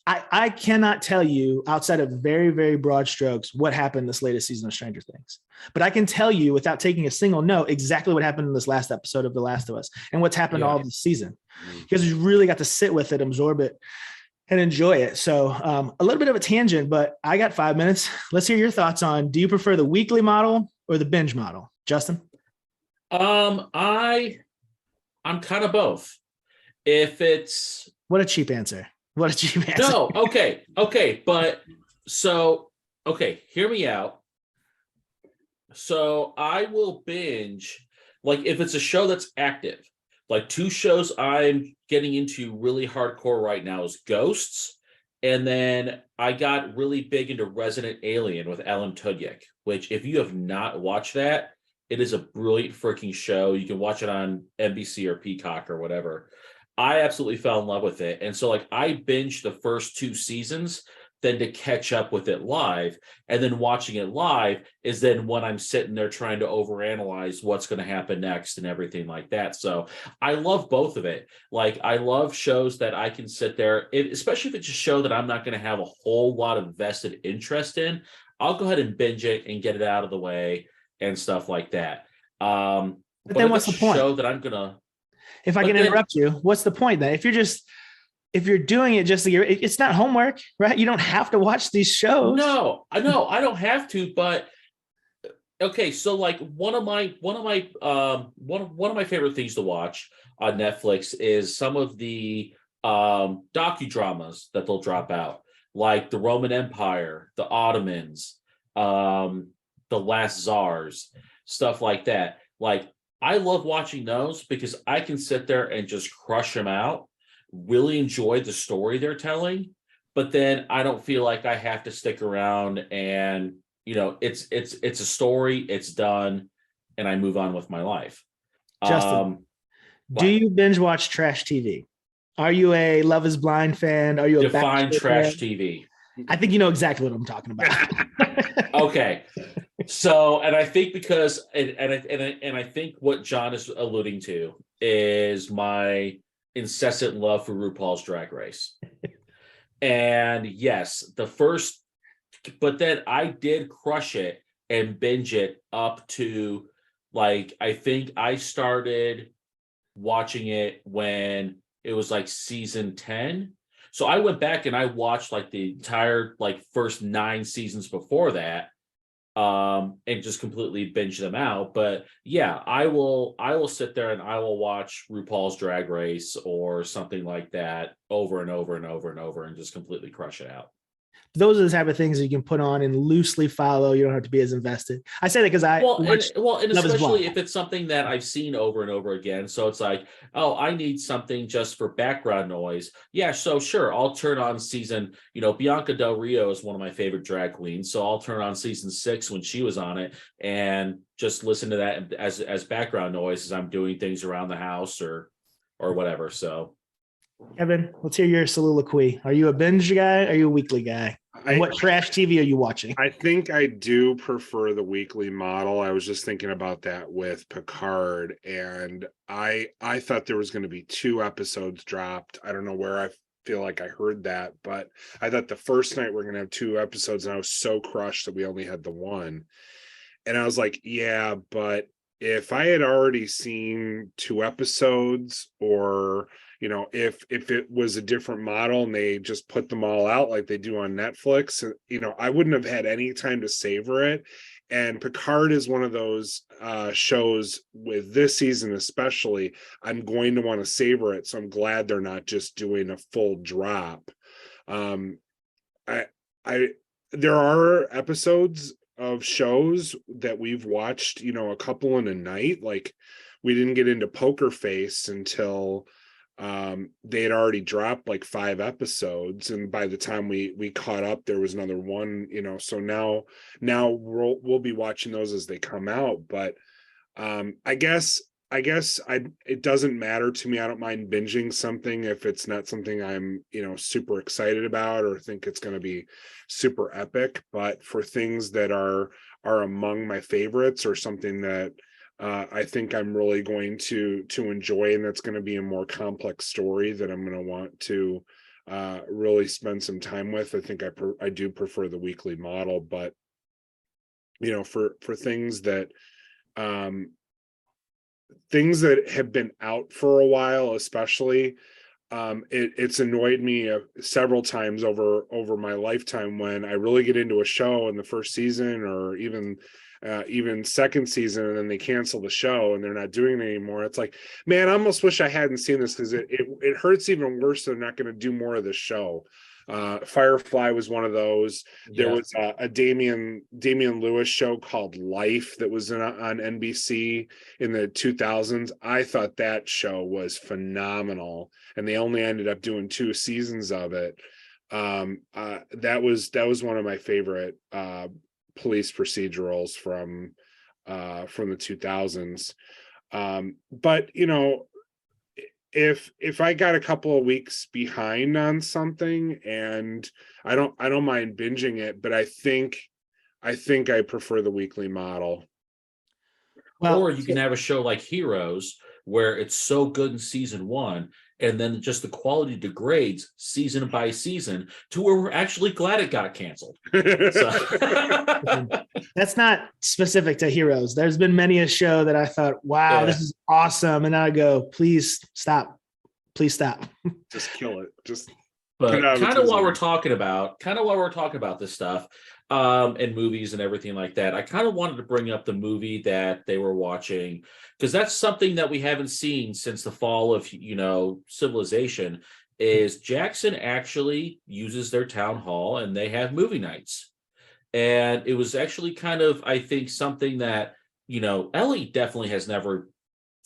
I cannot tell you, outside of very, very broad strokes, what happened this latest season of Stranger Things. But I can tell you, without taking a single note, exactly what happened in this last episode of The Last of Us and what's happened all this season. Because you really got to sit with it, absorb it, and enjoy it. So a little bit of a tangent, but I got 5 minutes. Let's hear your thoughts on, do you prefer the weekly model or the binge model? Justin? I'm kind of both. If it's... What a cheap answer. What a cheap answer. No, okay. But hear me out. So I will binge, like if it's a show that's active, like two shows I'm getting into really hardcore right now is Ghosts And then I got really big into Resident Alien with Alan Tudyk, which if you have not watched that, it is a brilliant freaking show. You can watch it on NBC or Peacock or whatever. I absolutely fell in love with it. And so like I binged the first 2 seasons, then to catch up with it live. And then watching it live is then when I'm sitting there trying to overanalyze what's going to happen next and everything like that. So I love both of it. Like I love shows that I can sit there, especially if it's a show that I'm not going to have a whole lot of vested interest in. I'll go ahead and binge it and get it out of the way and stuff like that. But then what's the point? Show that I'm gonna. If I can interrupt you, what's the point then? If you're doing it just to get, it's not homework, right? You don't have to watch these shows. No, I know I don't have to, but okay. So like one of my favorite things to watch on Netflix is some of the docudramas that they'll drop out, like the Roman Empire, the Ottomans, the Last Tsars, stuff like that. Like I love watching those because I can sit there and just crush them out, really enjoy the story they're telling, but then I don't feel like I have to stick around and it's a story, it's done, and I move on with my life. Justin, do you binge watch trash TV? Are you a Love Is Blind fan? Are you a define trash fan? TV? I think you know exactly what I'm talking about. Okay. So, and I think because, and I think what John is alluding to is my incessant love for RuPaul's Drag Race. And yes, but then I did crush it and binge it up to like, I think I started watching it when it was like season 10. So I went back and I watched like the entire like first 9 seasons before that. And just completely binge them out. But yeah, I will sit there and I will watch RuPaul's Drag Race or something like that over and over and over and over and just completely crush it out. Those are the type of things you can put on and loosely follow. You don't have to be as invested. I say that because and especially if it's something that I've seen over and over again. So it's like, oh, I need something just for background noise. Yeah, so sure, I'll turn on season. Bianca Del Rio is one of my favorite drag queens, so I'll turn on season 6 when she was on it and just listen to that as background noise as I'm doing things around the house or whatever. So. Kevin, let's hear your soliloquy. Are you a binge guy? Are you a weekly guy? What trash TV are you watching? I think I do prefer the weekly model. I was just thinking about that with Picard, and I thought there was going to be 2 episodes dropped. I don't know where I feel like I heard that, but I thought the first night we're going to have 2 episodes, and I was so crushed that we only had the 1. And I was like, yeah, but if I had already seen 2 episodes, or if it was a different model and they just put them all out like they do on Netflix, I wouldn't have had any time to savor it. And Picard is one of those shows with this season, especially, I'm going to want to savor it. So I'm glad they're not just doing a full drop. There are episodes of shows that we've watched, a couple in a night. Like we didn't get into Poker Face until they had already dropped like 5 episodes, and by the time we caught up, there was another one. So now we'll be watching those as they come out. But I guess it doesn't matter to me. I don't mind binging something if it's not something I'm super excited about or think it's going to be super epic. But for things that are among my favorites, or something that I think I'm really going to enjoy, and that's going to be a more complex story that I'm going to want to really spend some time with, I think I do prefer the weekly model. But for things that have been out for a while, especially, it's annoyed me several times over my lifetime when I really get into a show in the first season, or even second season, and then they cancel the show and they're not doing it anymore. It's like, man, I almost wish I hadn't seen this, because it hurts even worse. They're not going to do more of the show. Firefly was one of those. There was a Damian Lewis show called Life that was on NBC in the 2000s. I thought that show was phenomenal, and they only ended up doing 2 seasons of it. That was one of my favorite police procedurals from the 2000s. But if I got a couple of weeks behind on something, and I don't mind binging it, but I think I prefer the weekly model. Well, Or you can have a show like Heroes where it's so good in season one, and then just the quality degrades season by season to where we're actually glad it got canceled. So that's not specific to Heroes. There's been many a show that I thought, wow, this is awesome. And I go, please stop. Please stop. Just kill it. But kind of while we're talking about this stuff, and movies and everything like that, I kind of wanted to bring up the movie that they were watching, because that's something that we haven't seen since the fall of civilization. Is Jackson actually uses their town hall and they have movie nights, and it was actually kind of, I think, something that Ellie definitely has never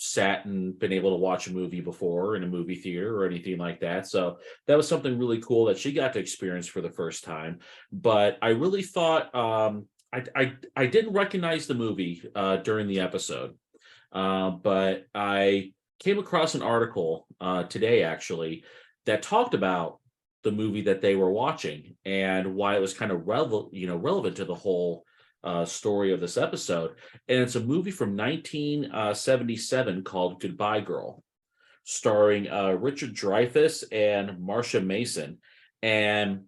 sat and been able to watch a movie before in a movie theater or anything like that. So that was something really cool that she got to experience for the first time. But I really thought I didn't recognize the movie during the episode, but I came across an article today actually that talked about the movie that they were watching and why it was kind of relevant to the whole story of this episode. And it's a movie from 1977 called Goodbye Girl, starring Richard Dreyfuss and Marsha Mason. And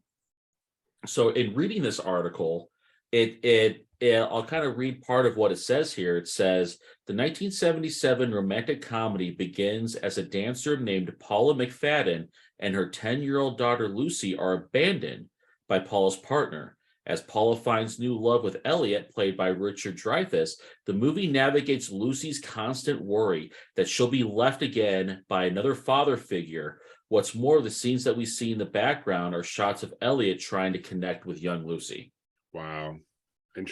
so in reading this article, I'll kind of read part of what it says here. It says the 1977 romantic comedy begins as a dancer named Paula McFadden and her 10-year-old daughter Lucy are abandoned by Paula's partner. As Paula finds new love with Elliot, played by Richard Dreyfuss, the movie navigates Lucy's constant worry that she'll be left again by another father figure. What's more, the scenes that we see in the background are shots of Elliot trying to connect with young Lucy. Wow.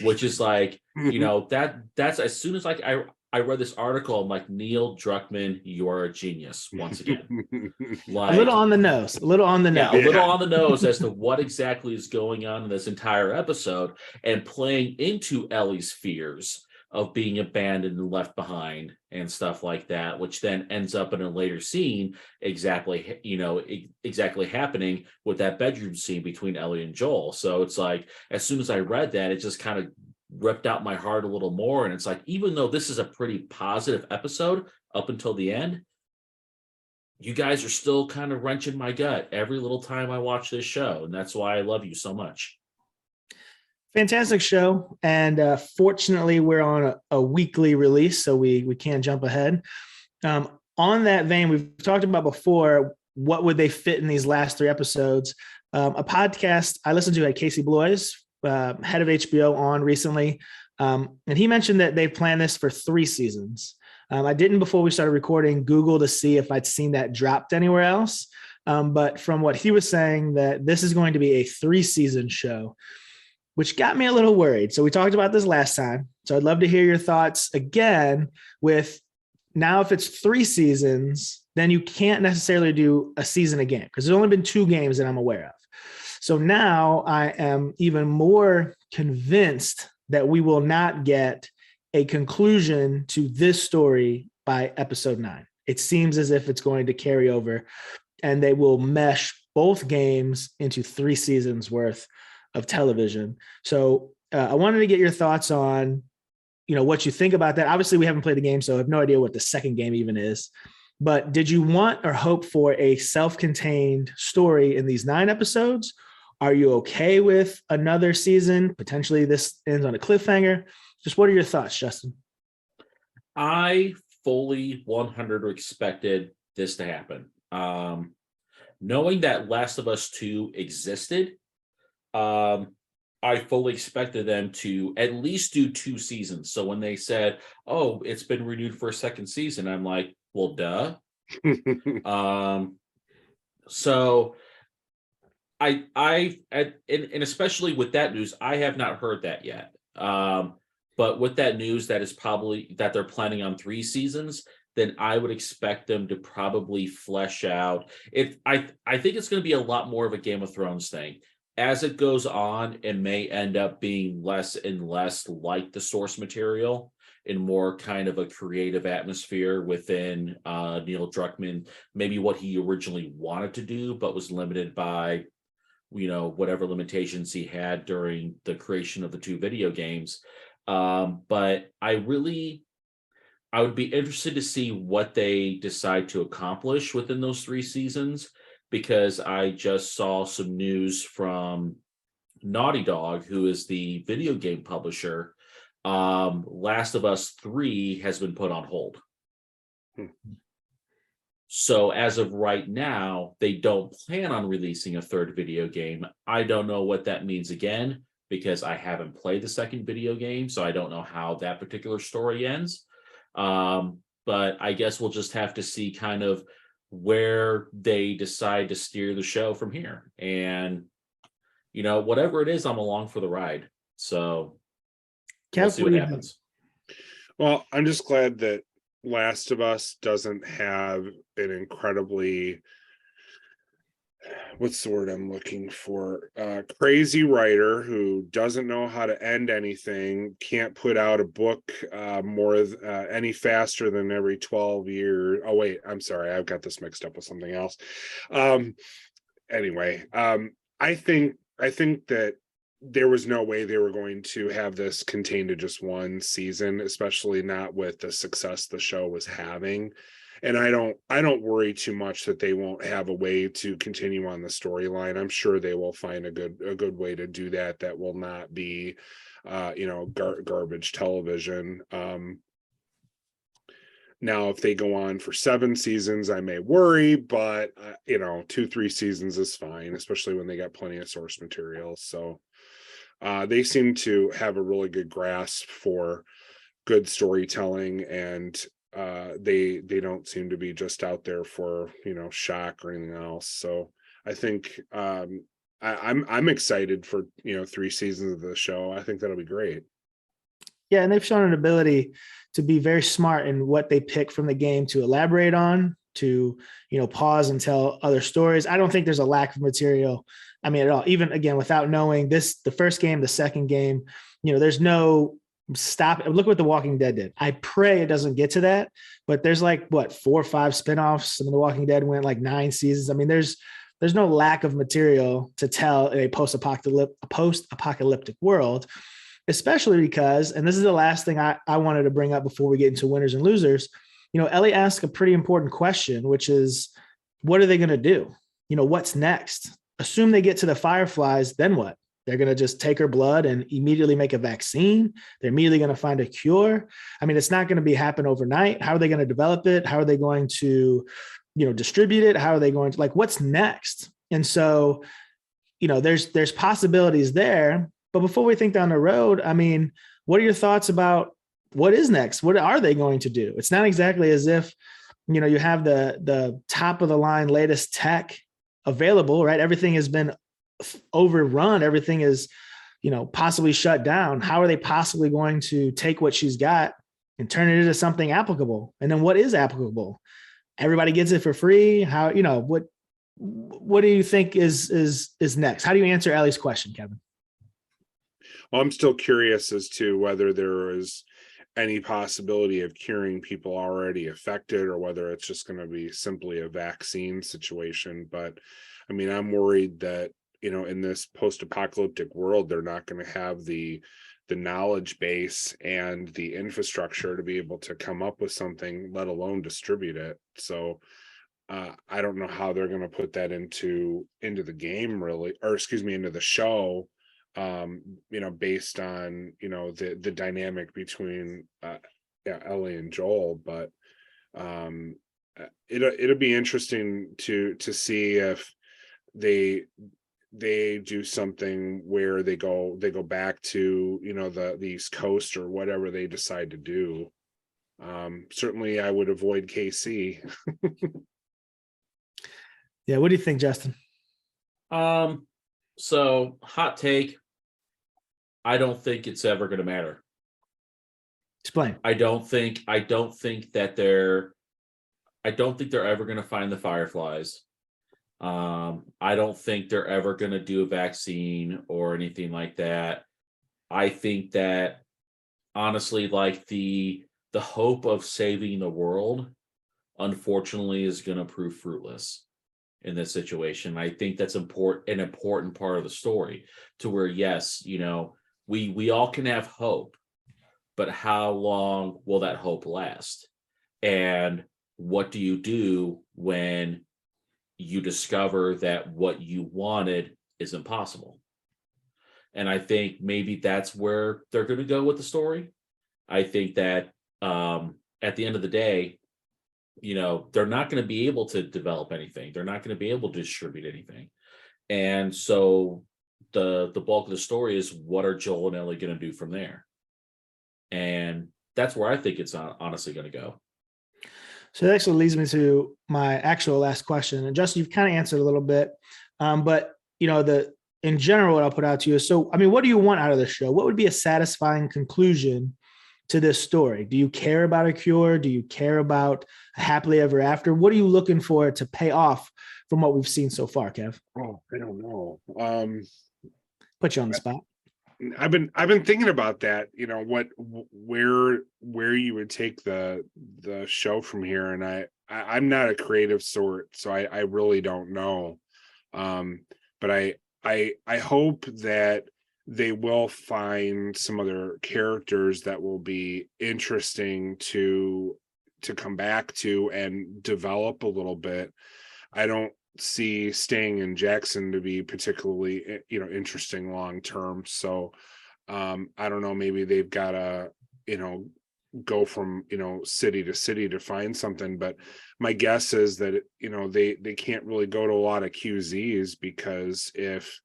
Which is like, that's as soon as I read this article, I'm like, Neil Druckmann, you are a genius once again. Like, a little on the nose, Yeah, a little on the nose as to what exactly is going on in this entire episode, and playing into Ellie's fears of being abandoned and left behind and stuff like that, which then ends up in a later scene exactly happening with that bedroom scene between Ellie and Joel. So it's like, as soon as I read that, it just kind of ripped out my heart a little more. And it's like, even though this is a pretty positive episode up until the end, you guys are still kind of wrenching my gut every little time I watch this show. And that's why I love you so much. Fantastic show. And fortunately, we're on a weekly release, so we can't jump ahead. On that vein, we've talked about before, what would they fit in these last 3 episodes? A podcast I listened to had Casey Bloys, head of HBO, on recently. And he mentioned that they plan this for 3 seasons. I didn't, before we started recording, Google to see if I'd seen that dropped anywhere else. But from what he was saying, that this is going to be a 3-season show, which got me a little worried. So we talked about this last time. So I'd love to hear your thoughts again with, now if it's 3 seasons, then you can't necessarily do a season a game, because there's only been 2 games that I'm aware of. So now I am even more convinced that we will not get a conclusion to this story by episode 9. It seems as if it's going to carry over, and they will mesh both games into 3 seasons worth of television. So I wanted to get your thoughts on, what you think about that. Obviously, we haven't played the game, so I have no idea what the second game even is. But did you want or hope for a self-contained story in these 9 episodes? Are you okay with another season? Potentially this ends on a cliffhanger. Just what are your thoughts, Justin? I fully 100 expected this to happen. Knowing that Last of Us 2 existed, I fully expected them to at least do 2 seasons. So when they said, "Oh, it's been renewed for a second season," I'm like, "Well, duh." So and especially with that news, I have not heard that yet. But with that news, that is probably that they're planning on 3 seasons. then I would expect them to probably flesh out. If I think it's going to be a lot more of a Game of Thrones thing. As it goes on, it may end up being less and less like the source material and more kind of a creative atmosphere within Neil Druckmann, maybe what he originally wanted to do, but was limited by, whatever limitations he had during the creation of the 2 video games. But I would be interested to see what they decide to accomplish within those 3 seasons, because I just saw some news from Naughty Dog, who is the video game publisher. Last of Us 3 has been put on hold. So as of right now, they don't plan on releasing a 3rd video game. I don't know what that means again, because I haven't played the 2nd video game, so I don't know how that particular story ends. But I guess we'll just have to see kind of where they decide to steer the show from here. And, whatever it is, I'm along for the ride. So we'll see what happens. Well, I'm just glad that Last of Us doesn't have an incredibly, what's the word I'm looking for? Crazy writer who doesn't know how to end anything, can't put out a book any faster than every 12 years. Oh, wait, I'm sorry. I've got this mixed up with something else. Anyway, I think that there was no way they were going to have this contained to just 1 season, especially not with the success the show was having. And I don't worry too much that they won't have a way to continue on the storyline. I'm sure they will find a good way to do that. That will not be, garbage television. Now, if they go on for 7 seasons, I may worry, but 2-3 seasons is fine, especially when they got plenty of source material. So they seem to have a really good grasp for good storytelling, and they don't seem to be just out there for shock or anything else. So I think I'm excited for 3 seasons of the show. I think that'll be great. Yeah, and they've shown an ability to be very smart in what they pick from the game to elaborate on, to pause and tell other stories. I don't think there's a lack of material. I mean, at all. Even again, without knowing this, the first game, the second game, there's no stop. Look what The Walking Dead did. I pray it doesn't get to that, but there's 4 or 5 spinoffs. I mean, The Walking Dead went 9 seasons. I mean, there's no lack of material to tell in a post-apocalyptic world, especially because, and this is the last thing I wanted to bring up before we get into winners and losers. Ellie asked a pretty important question, which is, what are they going to do? What's next? Assume they get to the Fireflies, then what? They're going to just take her blood and immediately make a vaccine. They're immediately going to find a cure. I mean, it's not going to happen overnight. How are they going to develop it? How are they going to, distribute it? How are they going to, what's next? And so, there's possibilities there. But before we think down the road, I mean, what are your thoughts about what is next? What are they going to do? It's not exactly as if, you have the top of the line latest tech available, right? Everything has been overrun. Everything is, possibly shut down. How are they possibly going to take what she's got and turn it into something applicable? And then what is applicable? Everybody gets it for free. How, what do you think is next? How do you answer Ellie's question, Kevin? Well, I'm still curious as to whether there is any possibility of curing people already affected, or whether it's just going to be simply a vaccine situation. But I mean, I'm worried that, in this post-apocalyptic world, they're not going to have the knowledge base and the infrastructure to be able to come up with something, let alone distribute it. So I don't know how they're going to put that into the game, really, or excuse me, into the show. Based on the dynamic between Ellie and Joel. But it'll be interesting to see if they do something where they go back to the East Coast or whatever they decide to do. Certainly I would avoid KC. Yeah, what do you think, Justin? So hot take, I don't think it's ever going to matter. Explain. I don't think that they're I don't think they're ever going to find the Fireflies. I don't think they're ever going to do a vaccine or anything like that. I think that honestly, like the hope of saving the world, unfortunately, is going to prove fruitless in this situation. I think that's an important part of the story, to where, yes, we all can have hope, but how long will that hope last? And what do you do when you discover that what you wanted is impossible? And I think maybe that's where they're going to go with the story. I think that at the end of the day, they're not going to be able to develop anything. They're not going to be able to distribute anything. And so the bulk of the story is, what are Joel and Ellie going to do from there? And that's where I think it's honestly going to go. So that actually leads me to my actual last question. And Justin, you've kind of answered a little bit, but in general, what I'll put out to you is, so, I mean, what do you want out of the show? What would be a satisfying conclusion to this story? Do you care about a cure? Do you care about a happily ever after? What are you looking for to pay off from what we've seen so far, Kev? Oh, I don't know. Put you on the spot. I've been thinking about that, where you would take the show from here. And I'm not a creative sort, so I really don't know. But I hope that they will find some other characters that will be interesting to come back to and develop a little bit. I don't see staying in Jackson to be particularly interesting long term. So I don't know, maybe they've got to go from city to city to find something, but my guess is that they can't really go to a lot of QZs, because if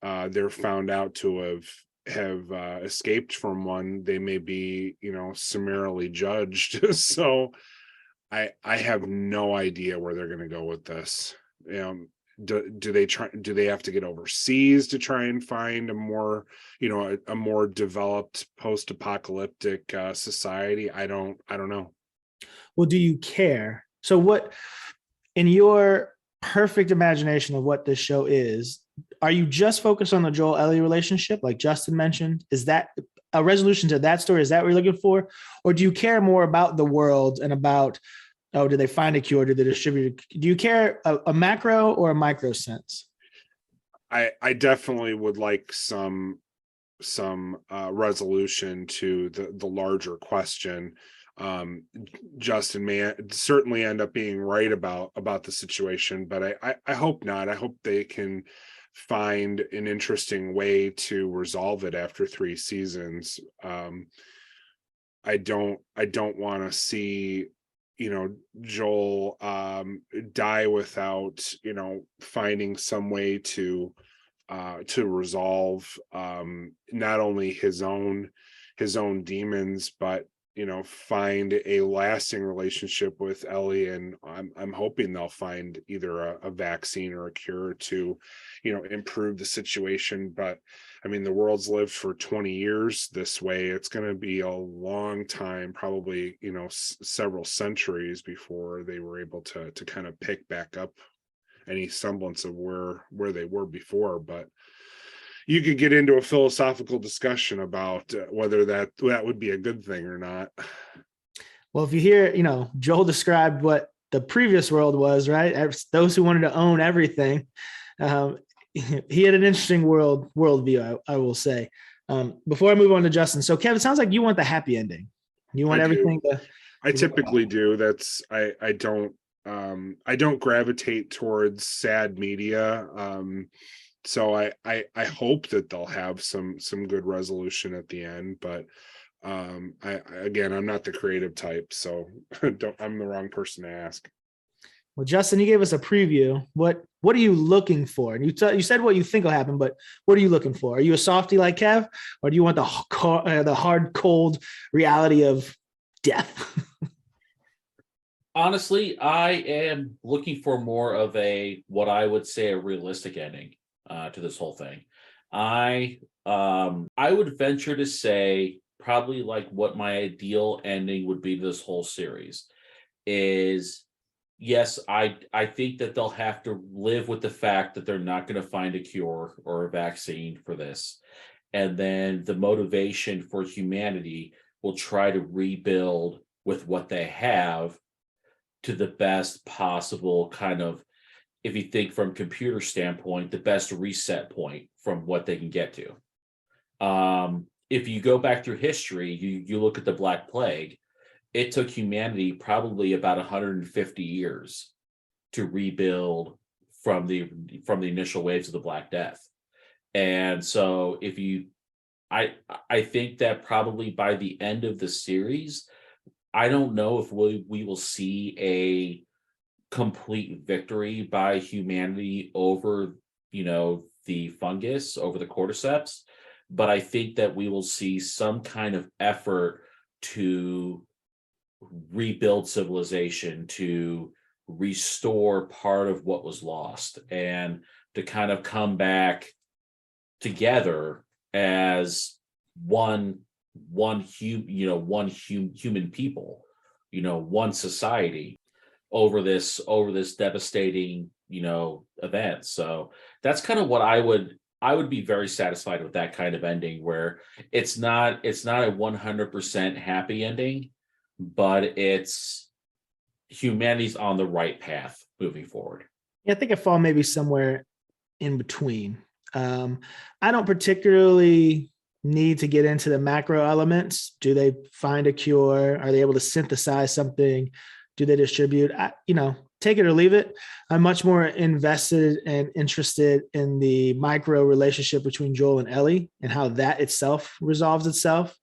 they're found out to have escaped from one, they may be summarily judged. So I have no idea where they're going to go with this. Do they have to get overseas to try and find a more a more developed post-apocalyptic society? I don't know. Well, do you care? So what, in your perfect imagination of what this show is, are you just focused on the Joel Ellie relationship, like Justin mentioned? Is that a resolution to that story? Is that what you're looking for? Or do you care more about the world and about, did they find a cure? Did they distribute it? Do you care a macro or a micro sense? I definitely would like some resolution to the larger question. Justin may certainly end up being right about the situation, but I hope not. I hope they can find an interesting way to resolve it after 3 seasons. I don't want to see Joel die without finding some way to resolve not only his own demons, but find a lasting relationship with Ellie. And I'm hoping they'll find either a vaccine or a cure to improve the situation. But I mean, the world's lived for 20 years this way. It's going to be a long time, probably several centuries, before they were able to kind of pick back up any semblance of where they were before. But you could get into a philosophical discussion about whether that would be a good thing or not. Well, if you hear, Joel described what the previous world was, right? Those who wanted to own everything. He had an interesting worldview, I will say. Before I move on to Justin, so Kevin, it sounds like you want the happy ending. You want everything to. I typically do. That's I don't gravitate towards sad media. So I hope that they'll have some good resolution at the end, but I'm not the creative type, so I'm the wrong person to ask. Well, Justin, you gave us a preview. What are you looking for? And you said what you think will happen, but what are you looking for? Are you a softie like Kev, or do you want the hard, cold reality of death? Honestly, I am looking for more of what I would say a realistic ending to this whole thing. I would venture to say probably like what my ideal ending would be to this whole series is yes, I think that they'll have to live with the fact that they're not going to find a cure or a vaccine for this. And then the motivation for humanity will try to rebuild with what they have to the best possible kind of, if you think from computer standpoint, the best reset point from what they can get to. If you go back through history, you look at the Black Plague, it took humanity probably about 150 years to rebuild from the initial waves of the Black Death. And so I think that probably by the end of the series, I don't know if we will see a complete victory by humanity over, the fungus, over the cordyceps, but I think that we will see some kind of effort to rebuild civilization, to restore part of what was lost, and to kind of come back together as human people, one society over this devastating, event. So that's kind of what I would be very satisfied with, that kind of ending, where it's not a 100% happy ending, but it's humanity's on the right path moving forward. Yeah, I think I fall maybe somewhere in between. I don't particularly need to get into the macro elements. Do they find a cure? Are they able to synthesize something? Do they distribute? Take it or leave it. I'm much more invested and interested in the micro relationship between Joel and Ellie and how that itself resolves itself.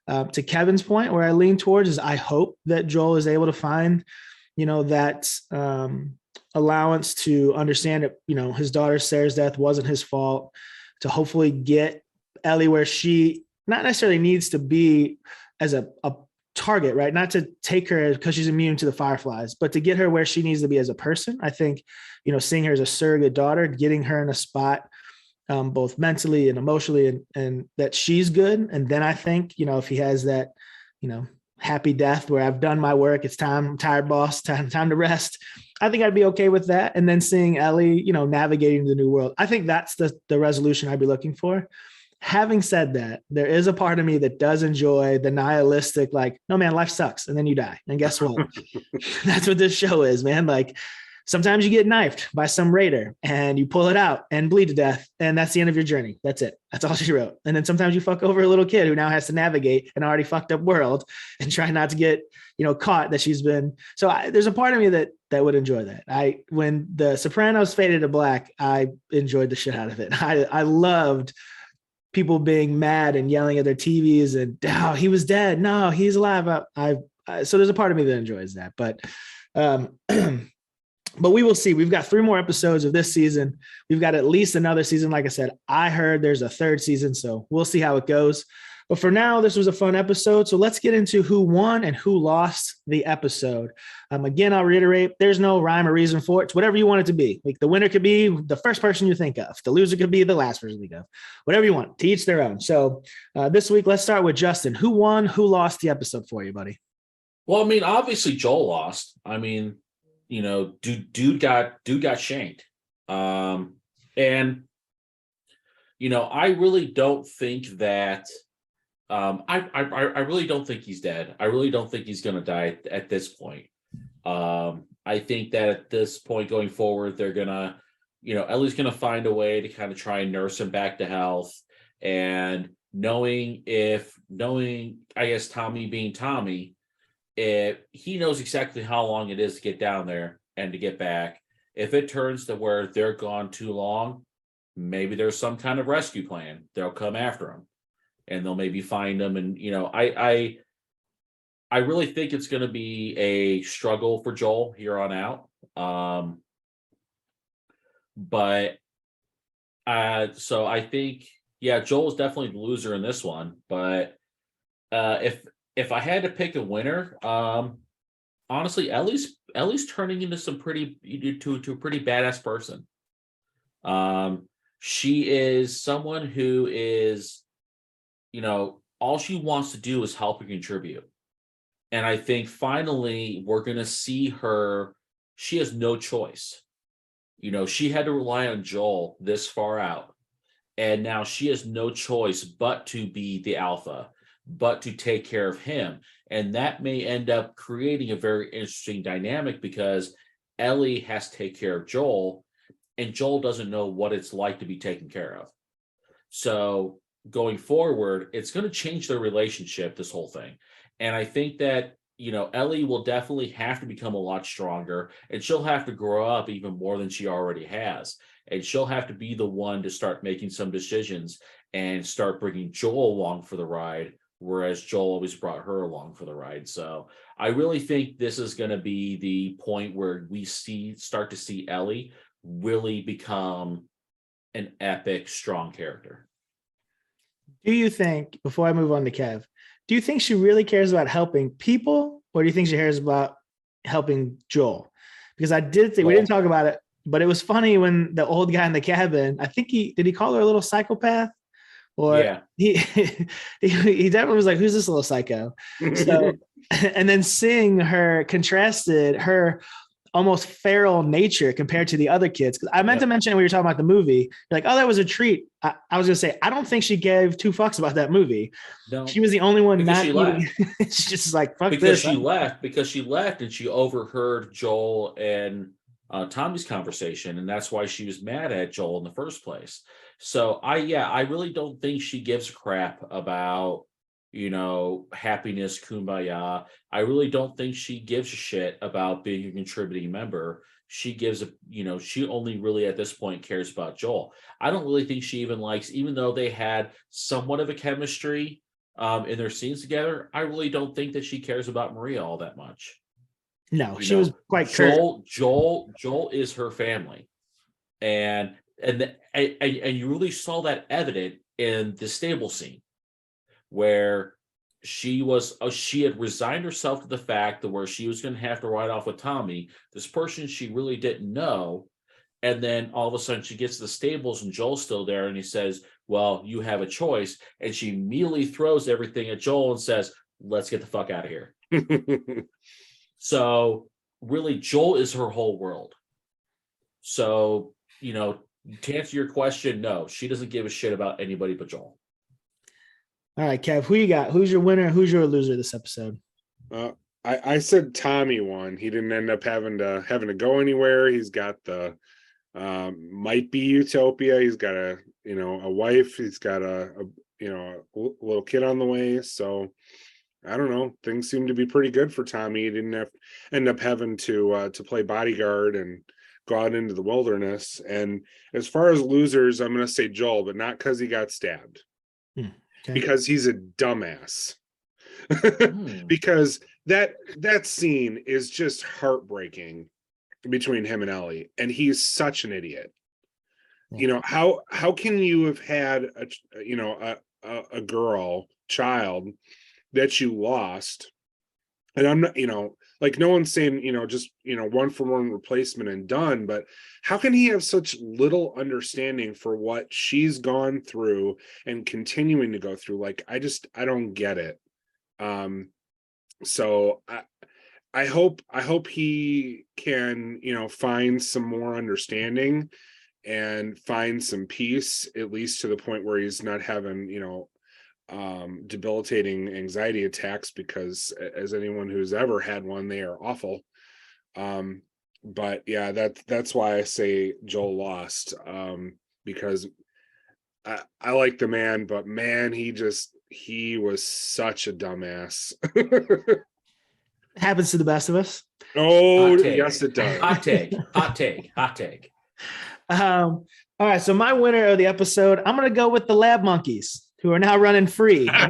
To Kevin's point, where I lean towards is I hope that Joel is able to find, that allowance to understand that, his daughter Sarah's death wasn't his fault, to hopefully get Ellie where she not necessarily needs to be as a target, right? Not to take her because she's immune to the fireflies, but to get her where she needs to be as a person. I think, seeing her as a surrogate daughter, getting her in a spot, both mentally and emotionally, and that she's good. And then I think, if he has that, happy death where I've done my work, it's time, I'm tired, boss, time to rest, I think I'd be okay with that. And then seeing Ellie, navigating the new world, I think that's the resolution I'd be looking for. Having said that, there is a part of me that does enjoy the nihilistic, like, no, man, life sucks. And then you die. And guess what? That's what this show is, man. Like, sometimes you get knifed by some raider and you pull it out and bleed to death. And that's the end of your journey. That's it. That's all she wrote. And then sometimes you fuck over a little kid who now has to navigate an already fucked up world and try not to get, caught that she's been. So there's a part of me that would enjoy that. When the Sopranos faded to black, I enjoyed the shit out of it. I loved people being mad and yelling at their TVs and, oh, he was dead. No, he's alive. So there's a part of me that enjoys that, but we will see. We've got 3 more episodes of this season. We've got at least another season. Like I said, I heard there's a 3rd season, so we'll see how it goes. But for now, this was a fun episode. So let's get into who won and who lost the episode. Again, I'll reiterate, there's no rhyme or reason for it. It's whatever you want it to be. Like, the winner could be the first person you think of. The loser could be the last person you think of. Whatever you want, to each their own. So this week, let's start with Justin. Who won, who lost the episode for you, buddy? Well, obviously Joel lost. Dude got shanked. And I really don't think that I really don't think he's dead. I really don't think he's gonna die at this point. I think that at this point going forward, they're gonna, Ellie's gonna find a way to kind of try and nurse him back to health. And knowing, I guess, Tommy being Tommy, if he knows exactly how long it is to get down there and to get back. If it turns to where they're gone too long, maybe there's some kind of rescue plan. They'll come after him and they'll maybe find him. And, I really think it's going to be a struggle for Joel here on out. So I think, Joel's definitely the loser in this one. But if I had to pick a winner, honestly, Ellie's turning into a pretty badass person. She is someone who is, all she wants to do is help and contribute. And I think finally we're going to see her she has no choice. She had to rely on Joel this far out. And now she has no choice but to be the alpha, but to take care of him. And that may end up creating a very interesting dynamic because Ellie has to take care of Joel, and Joel doesn't know what it's like to be taken care of. So going forward, it's going to change their relationship, this whole thing. And I think that, Ellie will definitely have to become a lot stronger, and she'll have to grow up even more than she already has. And she'll have to be the one to start making some decisions and start bringing Joel along for the ride, whereas Joel always brought her along for the ride. So I really think this is going to be the point where we start to see Ellie really become an epic, strong character. Do you think, before I move on to Kev, do you think she really cares about helping people, or do you think she cares about helping Joel? Because I did think, we didn't talk about it, but it was funny when the old guy in the cabin, I think did he call her a little psychopath? Or yeah. he definitely was like, who's this little psycho? So, and then seeing her contrasted, her almost feral nature compared to the other kids. Because I meant to mention when we were talking about the movie, you're like, oh, that was a treat. I was going to say, I don't think she gave two fucks about that movie. No, she was the only one not eating. She's just like, fuck because this. She left and she overheard Joel and Tommy's conversation. And that's why she was mad at Joel in the first place. So I really don't think she gives a crap about, happiness, kumbaya. I really don't think she gives a shit about being a contributing member. She gives she only really at this point cares about Joel. I don't really think she even likes, even though they had somewhat of a chemistry in their scenes together, I really don't think that she cares about Maria all that much. No, she was quite Joel is her family. And you really saw that evident in the stable scene, where she had resigned herself to the fact that where she was going to have to ride off with Tommy, this person she really didn't know. And then all of a sudden she gets to the stables and Joel's still there and he says, well, you have a choice. And she immediately throws everything at Joel and says, let's get the fuck out of here. So really, Joel is her whole world. So, to answer your question, no, she doesn't give a shit about anybody but Joel. All right, Kev, who you got? Who's your winner? Who's your loser this episode? I said Tommy won. He didn't end up having to go anywhere. He's got the might be utopia. He's got a wife. He's got a little kid on the way. So I don't know. Things seem to be pretty good for Tommy. He didn't end up having to play bodyguard and go out into the wilderness. And as far as losers, I'm going to say Joel, but not because he got stabbed. Okay. Because he's a dumbass. Because that scene is just heartbreaking between him and Ellie, and he's such an idiot. Yeah. How can you have had a child that you lost? And I'm not, no one's saying, just, 1-for-1 replacement and done, but how can he have such little understanding for what she's gone through and continuing to go through? Like, I don't get it. So I hope he can, find some more understanding and find some peace, at least to the point where he's not having, debilitating anxiety attacks, because as anyone who's ever had one, they are awful. But yeah, that's why I say Joel lost, because I like the man, but man, he was such a dumbass. Happens to the best of us. Oh, yes, it does. Hot take. All right, so my winner of the episode, I'm going to go with the lab monkeys, who are now running free. I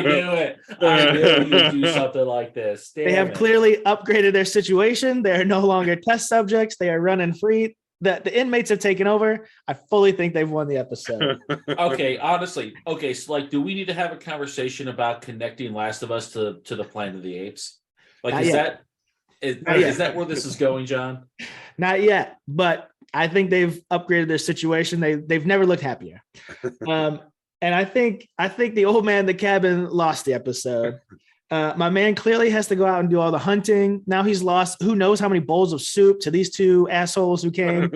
knew it. I knew you'd do something like this. They have clearly upgraded their situation. They are no longer test subjects. They are running free. The inmates have taken over. I fully think they've won the episode. Okay, honestly. Okay, so do we need to have a conversation about connecting Last of Us to the Planet of the Apes? Is that where this is going, John? Not yet, but I think they've upgraded their situation. They've never looked happier. And I think the old man in the cabin lost the episode. My man clearly has to go out and do all the hunting. Now he's lost who knows how many bowls of soup to these two assholes who came.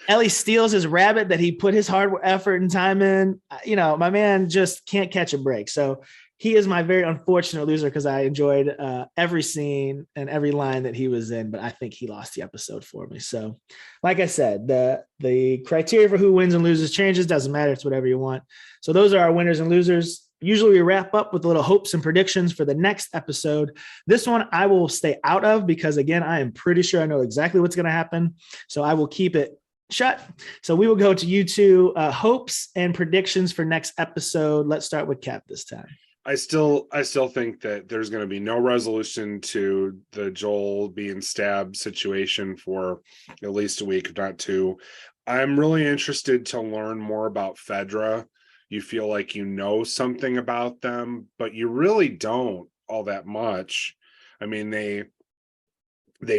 Ellie steals his rabbit that he put his hard effort and time in. My man just can't catch a break. So he is my very unfortunate loser because I enjoyed every scene and every line that he was in, but I think he lost the episode for me. So like I said, the criteria for who wins and loses changes. Doesn't matter. It's whatever you want. So those are our winners and losers. Usually we wrap up with little hopes and predictions for the next episode. This one I will stay out of because, again, I am pretty sure I know exactly what's going to happen. So I will keep it shut. So we will go to you two hopes and predictions for next episode. Let's start with Cap this time. I still think that there's going to be no resolution to the Joel being stabbed situation for at least a week, if not two. I'm really interested to learn more about Fedra. You feel like you know something about them, but you really don't all that much. I mean, they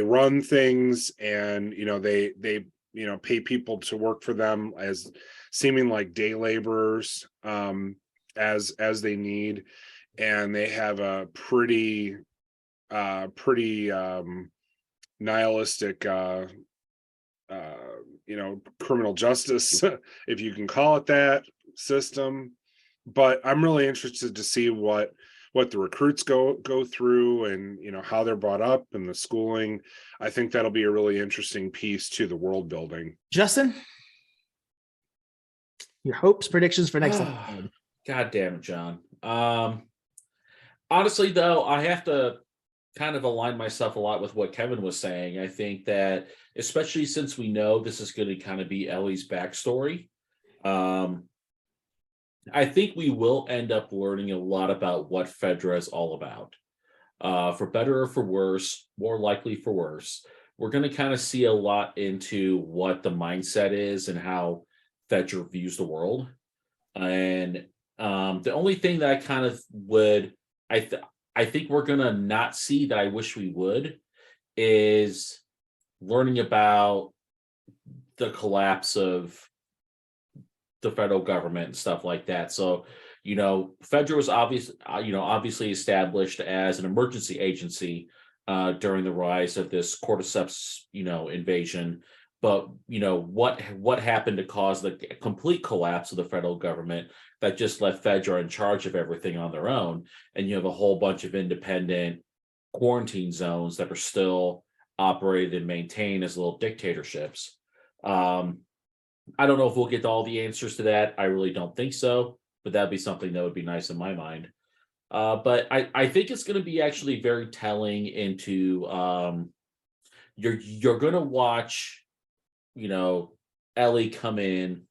run things, and they pay people to work for them as seeming like day laborers as they need, and they have a pretty nihilistic criminal justice, if you can call it that, system. But I'm really interested to see what the recruits go through, and how they're brought up and the schooling. I think that'll be a really interesting piece to the world building. Justin, your hopes, predictions for next episode. God damn it, John. Honestly, though, I have to kind of align myself a lot with what Kevin was saying. I think that, especially since we know this is going to kind of be Ellie's backstory, I think we will end up learning a lot about what Fedra is all about. For better or for worse, more likely for worse, we're going to kind of see a lot into what the mindset is and how Fedra views the world. And the only thing that I kind of would, I think we're going to not see that I wish we would, is learning about the collapse of the federal government and stuff like that. So, Fedra was obviously established as an emergency agency during the rise of this cordyceps, invasion. But, what happened to cause the complete collapse of the federal government that just left Fedra in charge of everything on their own? And you have a whole bunch of independent quarantine zones that are still operated and maintained as little dictatorships. I don't know if we'll get all the answers to that. I really don't think so, but that'd be something that would be nice in my mind. But I think it's going to be actually very telling into you're going to watch, Ellie come in,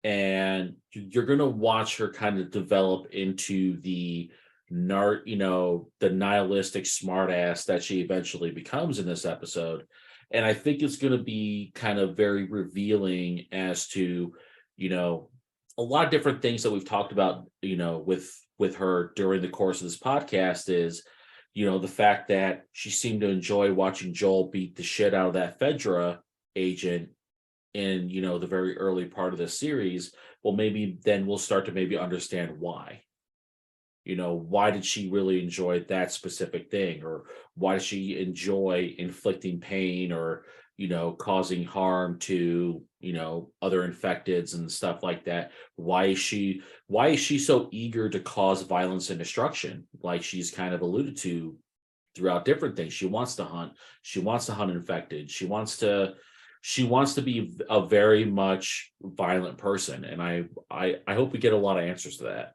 and you're going to watch her kind of develop into the nihilistic smartass that she eventually becomes in this episode. And I think it's going to be kind of very revealing as to, a lot of different things that we've talked about, with her during the course of this podcast is, the fact that she seemed to enjoy watching Joel beat the shit out of that Fedra agent in, the very early part of the series. Well, maybe then we'll start to maybe understand why. Why did she really enjoy that specific thing? Or why does she enjoy inflicting pain or, causing harm to, other infecteds and stuff like that? Why is she so eager to cause violence and destruction? Like she's kind of alluded to throughout different things. She wants to hunt. She wants to hunt infected. She wants to be a very much violent person. And I hope we get a lot of answers to that.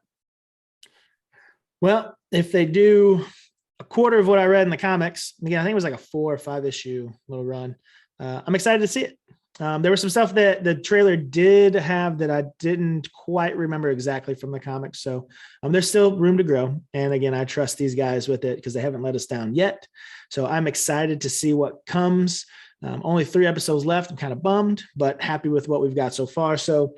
Well, if they do a quarter of what I read in the comics, again, I think it was like a 4 or 5 issue little run. I'm excited to see it. There was some stuff that the trailer did have that I didn't quite remember exactly from the comics. So there's still room to grow. And again, I trust these guys with it because they haven't let us down yet. So I'm excited to see what comes. Only 3 episodes left. I'm kind of bummed, but happy with what we've got so far. So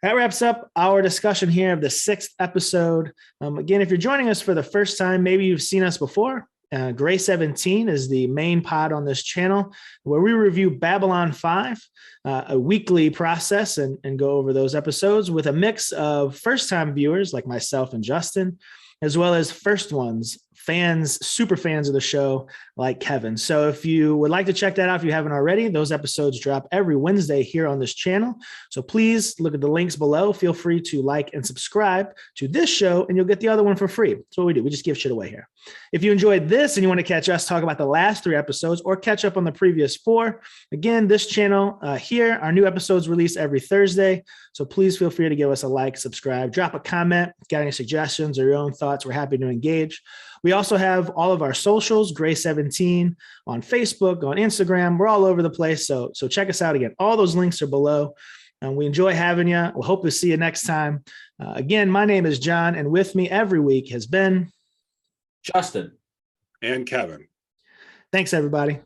that wraps up our discussion here of the 6th episode. Again, if you're joining us for the first time, maybe you've seen us before. Gray 17 is the main pod on this channel where we review Babylon 5, a weekly process, and go over those episodes with a mix of first-time viewers like myself and Justin, as well as first ones fans, super fans of the show like Kevin. So if you would like to check that out, if you haven't already, those episodes drop every Wednesday here on this channel. So please look at the links below. Feel free to like and subscribe to this show, and you'll get the other one for free. That's what we do. We just give shit away here. If you enjoyed this and you want to catch us talk about the last 3 episodes or catch up on the previous 4, again, this channel here, our new episodes release every Thursday. So please feel free to give us a like, subscribe, drop a comment, got any suggestions or your own thoughts. We're happy to engage. We also have all of our socials, Gray17 on Facebook, on Instagram. We're all over the place. So check us out again. All those links are below. And we enjoy having you. We'll hope to see you next time. Again, my name is John, and with me every week has been Justin and Kevin. Thanks, everybody.